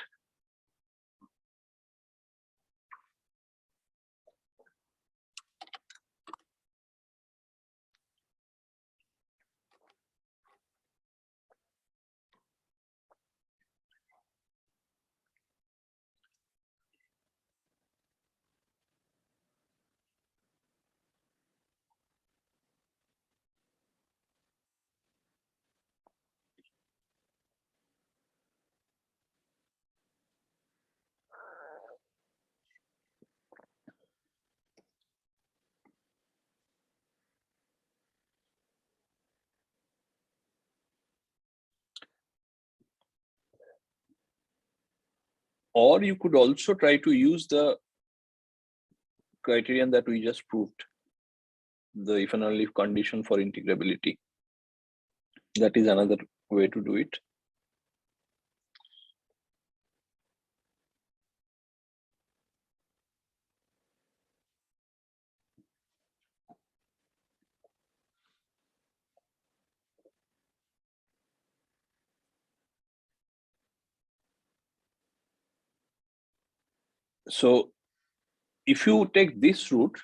Or you could also try to use the criterion that we just proved, the if and only if condition for integrability. That is another way to do it. So if you take this route,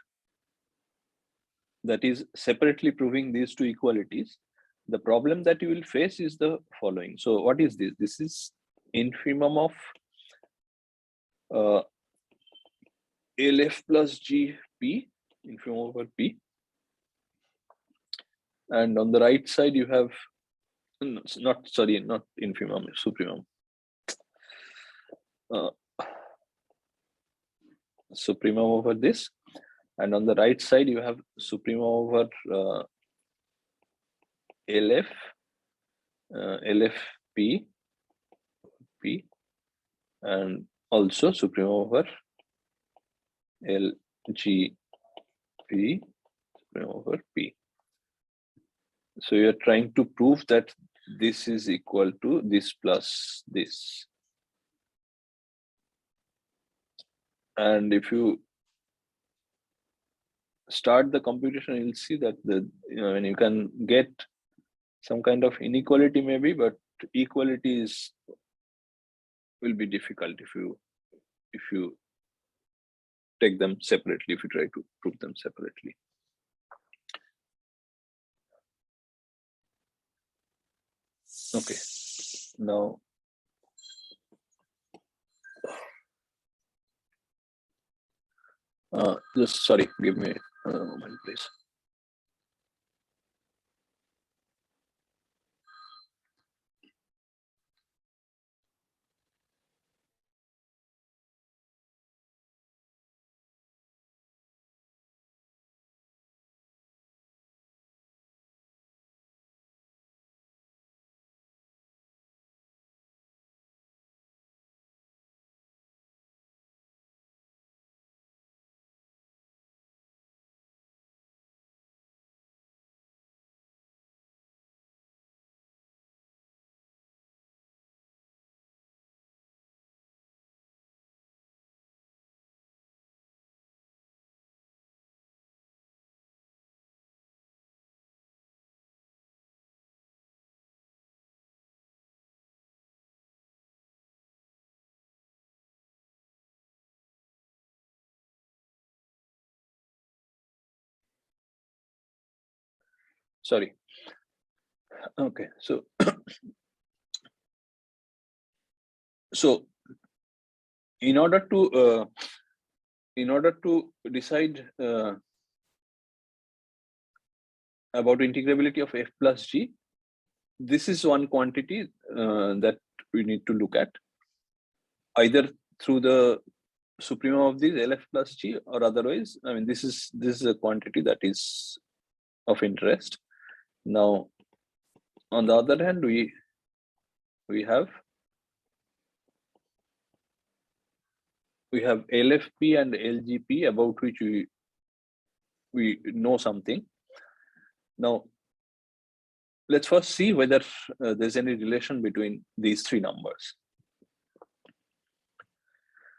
that is separately proving these two equalities, the problem that you will face is the following. So what is this? This is infimum of LF plus GP, infimum over P. and on the right side you have not infimum, supremum. Supremum over this, and on the right side you have supremum over LF, LFP, P, and also supremum over LGP, supremum over P. So you're trying to prove that this is equal to this plus this. And if you start the computation, you'll see that when you can get some kind of inequality maybe, but equality will be difficult if you take them separately, if you try to prove them separately. Okay, now just sorry, give me a moment, please. Sorry. Okay, so so in order to decide about integrability of f plus g, this is one quantity that we need to look at, either through the supremum of this LF plus g, or otherwise, I mean, this is a quantity that is of interest. Now, on the other hand, we have LFP and LGP, about which we know something. Now, let's first see whether there's any relation between these three numbers.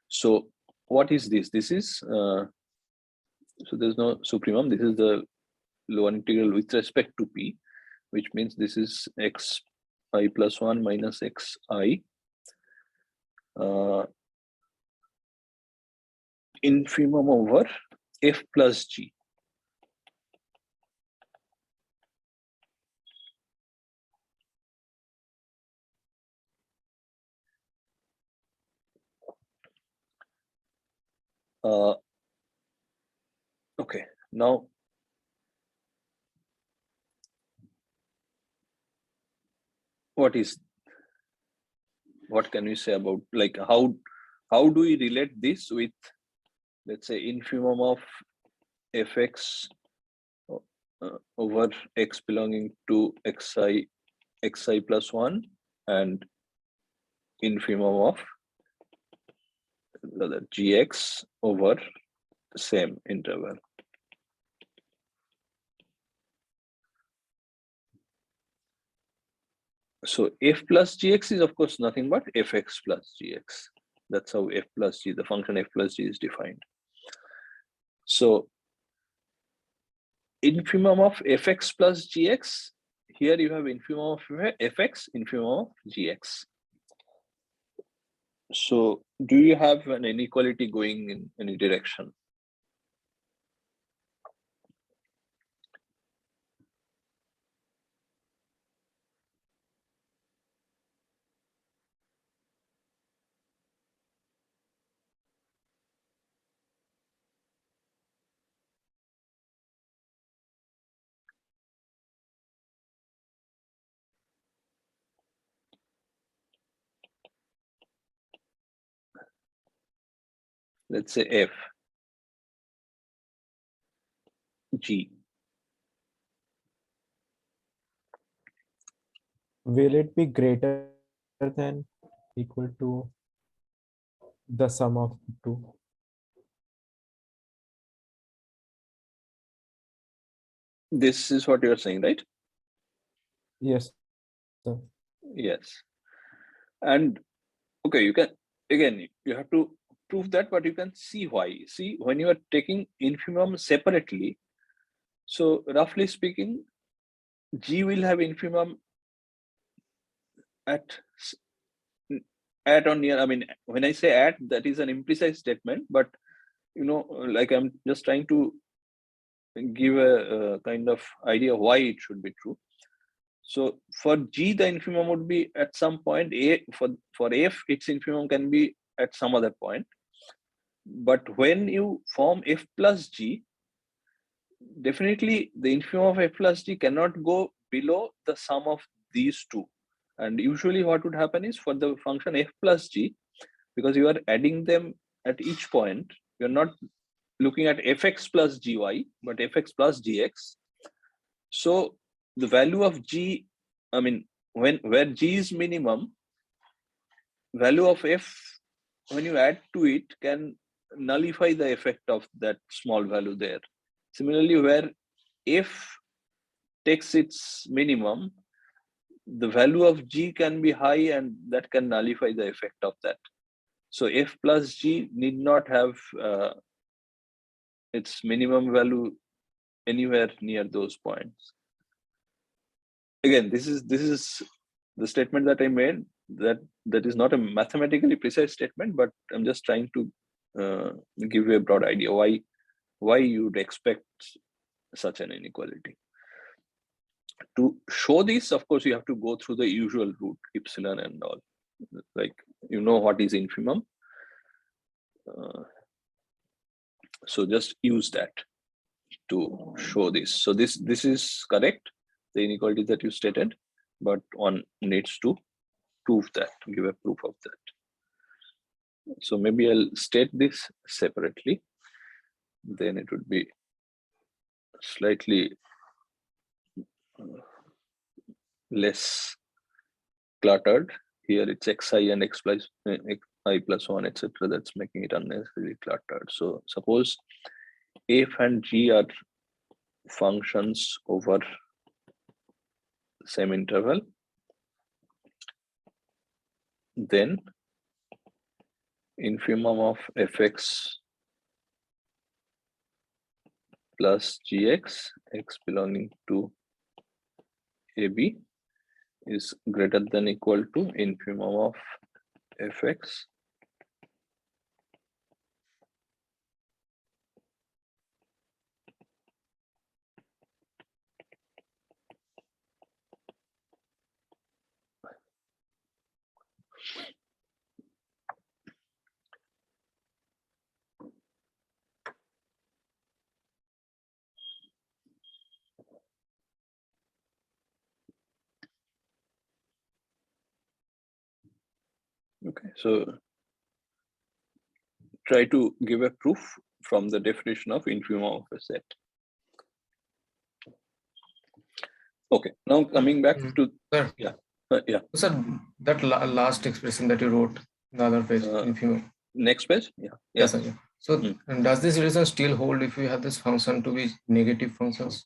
So what is this? This is, so there's no supremum. This is the lower integral with respect to P, which means this is xi plus 1 minus xi infimum over f plus g. Okay, now what can we say about, like, how do we relate this with, let's say, infimum of fx over x belonging to xi plus 1 and infimum of the gx over same interval. So f plus gx is of course nothing but fx plus gx. That's how f plus g, the function f plus g, is defined. So infimum of fx plus gx, here you have infimum of fx, infimum of gx. So do you have an inequality going in any direction? let's say F, G. Will it be greater than equal to the sum of two? This is what you're saying, right? Yes, sir. Yes. And okay, you can, again, you have to prove that, but you can see why. See, when you are taking infimum separately, so roughly speaking, G will have infimum at or near. I mean, when I say at, that is an imprecise statement, but like I'm just trying to give a kind of idea why it should be true. So for G, the infimum would be at some point. For F, its infimum can be at some other point. But when you form F plus G, definitely the infimum of F plus G cannot go below the sum of these two. And usually what would happen is for the function F plus G, because you are adding them at each point, you're not looking at fx plus gy, but fx plus gx. So the value of G, I mean, where G is minimum, value of F, when you add to it, can nullify the effect of that small value there. Similarly, where F takes its minimum, the value of G can be high and that can nullify the effect of that. So F plus G need not have its minimum value anywhere near those points. Again, this is the statement that I made, that is not a mathematically precise statement, but I'm just trying to give you a broad idea why you'd expect such an inequality. To show this, of course, you have to go through the usual route, epsilon and all. Like, what is infimum. So just use that to show this. So this is correct, the inequality that you stated, but one needs to prove that, give a proof of that. So maybe I'll state this separately, then it would be slightly less cluttered. Here it's xi and x plus I plus 1, etc. That's making it unnecessarily cluttered. So suppose f and g are functions over same interval, then infimum of fx plus gx, x belonging to AB, is greater than equal to infimum of fx Okay, so try to give a proof from the definition of infimum of a set. Okay, now coming back to Sir, yeah. sir, that last expression that you wrote, the other page, infimum. Next page, yeah. Yes, sir. Yeah. So does this relation still hold if we have this function to be negative functions?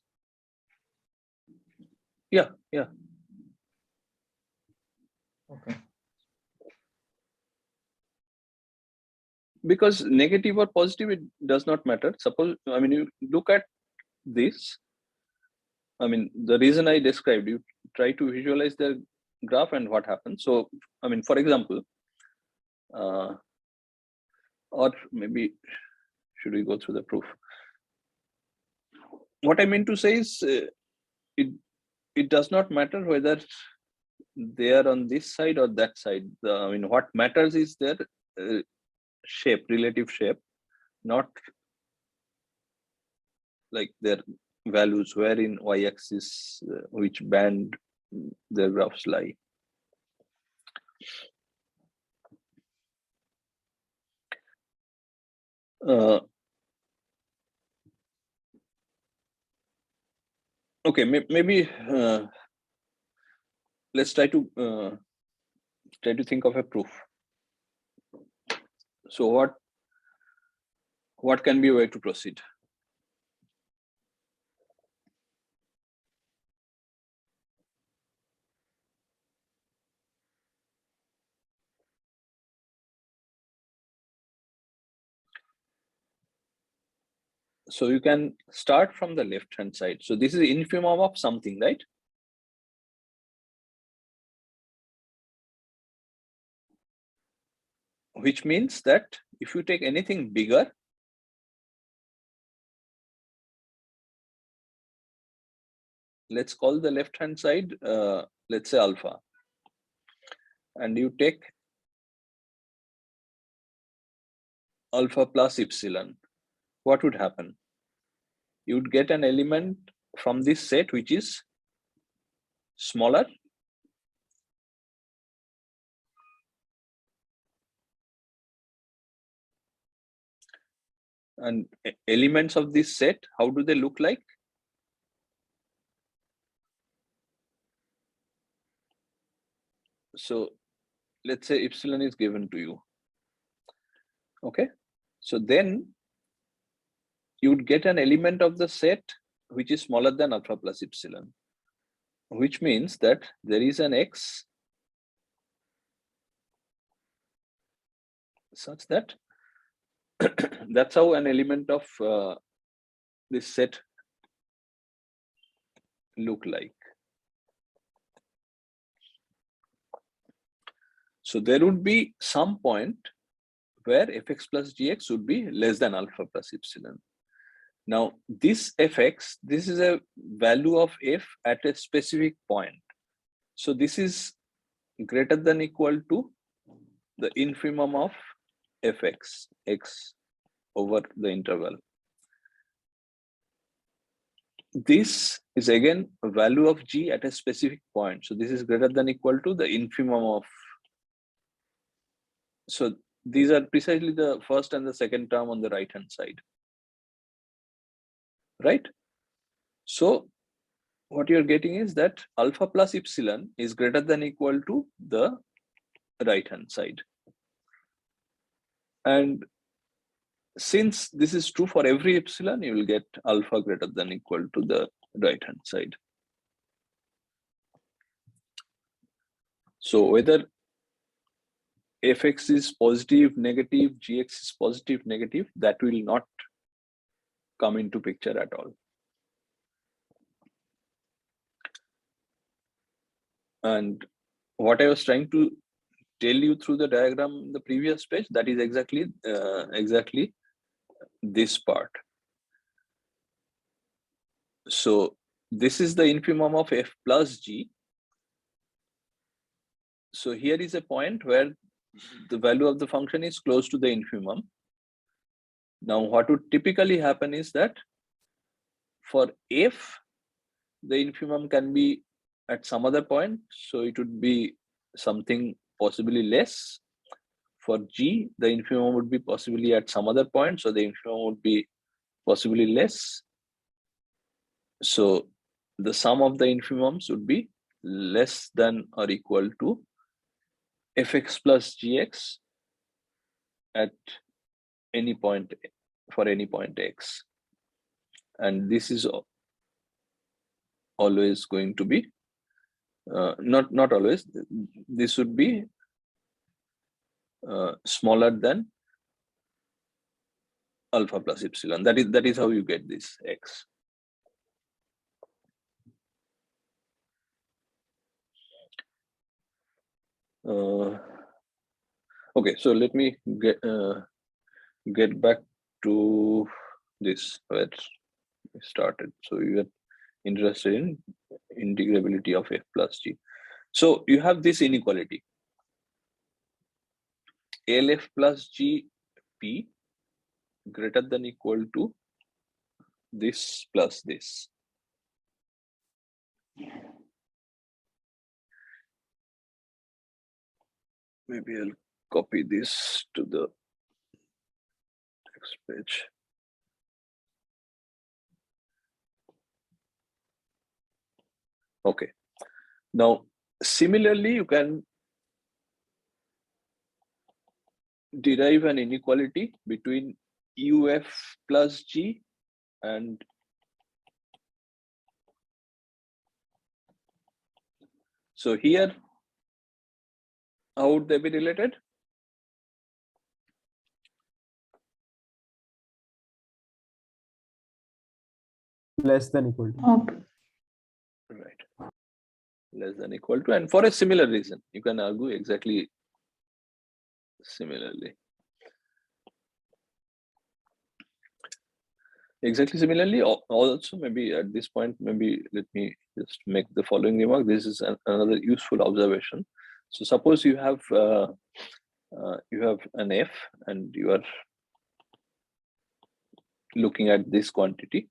Yeah. Okay. Because negative or positive, it does not matter. Suppose, I mean, you look at this. I mean, the reason I described, you try to visualize the graph and what happens. So, I mean, for example, or maybe should we go through the proof? What I mean to say is, it does not matter whether they are on this side or that side. I mean, what matters is their shape, relative shape, not like their values, where in y-axis, which band their graphs lie. Okay, maybe let's try to think of a proof. So what can be a way to proceed? So you can start from the left hand side. So this is infimum of something, right? Which means that if you take anything bigger, let's call the left hand side, let's say alpha, and you take alpha plus epsilon, what would happen? You would get an element from this set which is smaller and elements of this set, how do they look like? So let's say epsilon is given to you. Okay, so then you would get an element of the set which is smaller than alpha plus epsilon, which means that there is an x such that that's how an element of this set look like. So there would be some point where fx plus gx would be less than alpha plus epsilon. Now this fx, this is a value of f at a specific point. So this is greater than equal to the infimum of fx, x over the interval. This is again a value of g at a specific point. So this is greater than equal to the infimum of. So these are precisely the first and the second term on the right hand side, right? So what you're getting is that alpha plus epsilon is greater than equal to the right hand side. And since this is true for every epsilon, you will get alpha greater than equal to the right hand side. So whether fx is positive, negative, gx is positive, negative, that will not come into picture at all. And what I was trying to tell you through the diagram in the previous page, that is exactly this part. So this is the infimum of f plus g. So here is a point where the value of the function is close to the infimum. Now what would typically happen is that for f, the infimum can be at some other point, so it would be something possibly less. For g, the infimum would be possibly at some other point, so the infimum would be possibly less. So the sum of the infimums would be less than or equal to fx plus gx at any point, for any point x. And this is always going to be not always, this would be smaller than alpha plus epsilon. That is how you get this x. Okay, so let me get back to this where we started. So you are interested in integrability of f plus g. So you have this inequality, lf plus g p greater than equal to this plus this. Maybe I'll copy this to the Next page. Okay. Now, similarly, you can derive an inequality between UF plus G and so here, how would they be related? Less than equal to. Okay. Right. Less than equal to, and for a similar reason, you can argue exactly similarly. Exactly similarly, also maybe at this point, maybe let me just make the following remark. This is another useful observation. So suppose you have an F and you are looking at this quantity.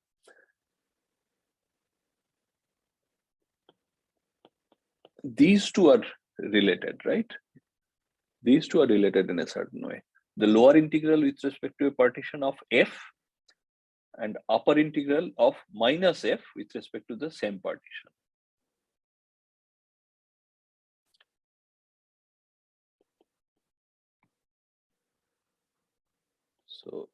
These two are related, right? These two are related in a certain way. The lower integral with respect to a partition of F and upper integral of minus F with respect to the same partition. So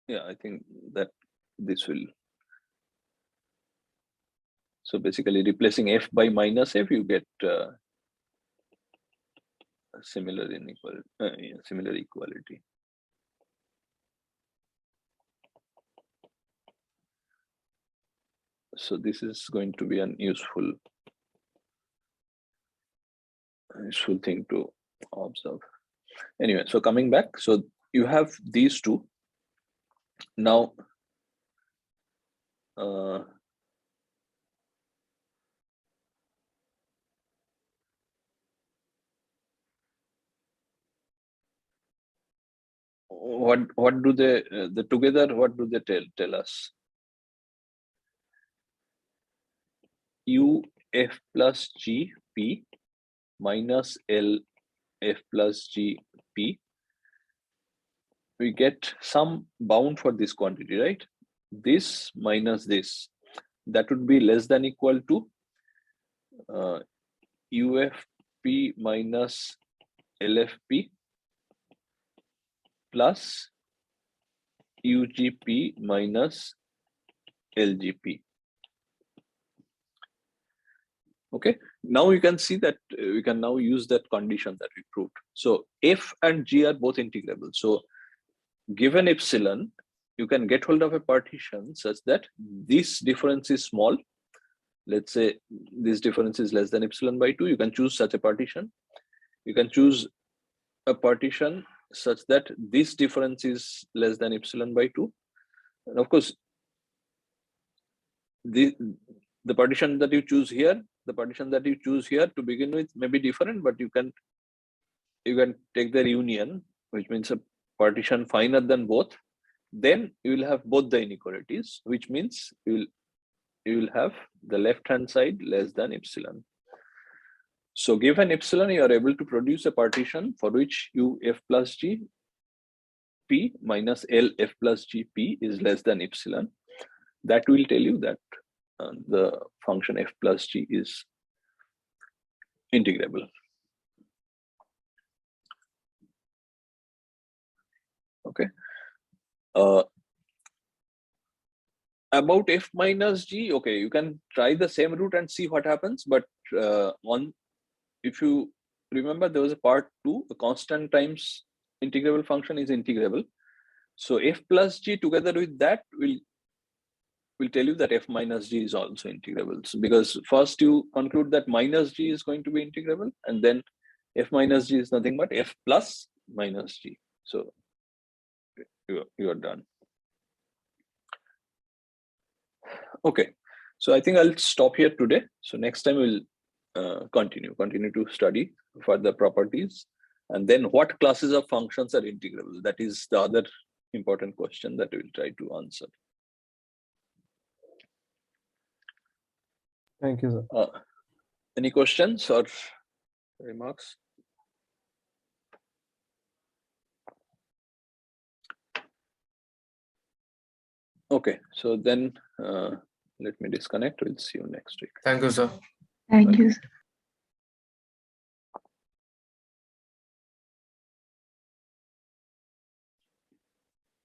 yeah, I think that this will, so basically replacing F by minus F, you get a similar equality. So this is going to be an useful thing to observe. Anyway, so coming back, so you have these two. Now, what do they together? What do they tell us? U F plus G P minus L F plus G P. We get some bound for this quantity, right? This minus this, that would be less than equal to UFP minus LFP plus UGP minus LGP. Okay, now you can see that we can now use that condition that we proved. So F and G are both integrable. So given epsilon, you can get hold of a partition such that this difference is small. Let's say this difference is less than epsilon by 2. You can choose such a partition. You can choose a partition such that this difference is less than epsilon by 2. And of course, the partition that you choose here, the partition that you choose here to begin with may be different, but you can take their union, which means a partition finer than both. Then you will have both the inequalities, which means you will have the left hand side less than epsilon. So given epsilon, you are able to produce a partition for which U F plus G P minus L F plus G P is less than epsilon. That will tell you that the function F plus G is integrable. Okay. About F minus G, okay, you can try the same route and see what happens. But if you remember, there was a part 2, a constant times integrable function is integrable. So F plus G together with that will tell you that F minus G is also integrable. So because first you conclude that minus G is going to be integrable, and then F minus G is nothing but F plus minus G. So you are done. Okay, so I think I'll stop here today. So next time we'll continue to study further properties, and then what classes of functions are integrable. That is the other important question that we'll try to answer. Thank you, sir. Any questions or remarks? Okay, so then let me disconnect. We'll see you next week. Thank you, sir. Thank you.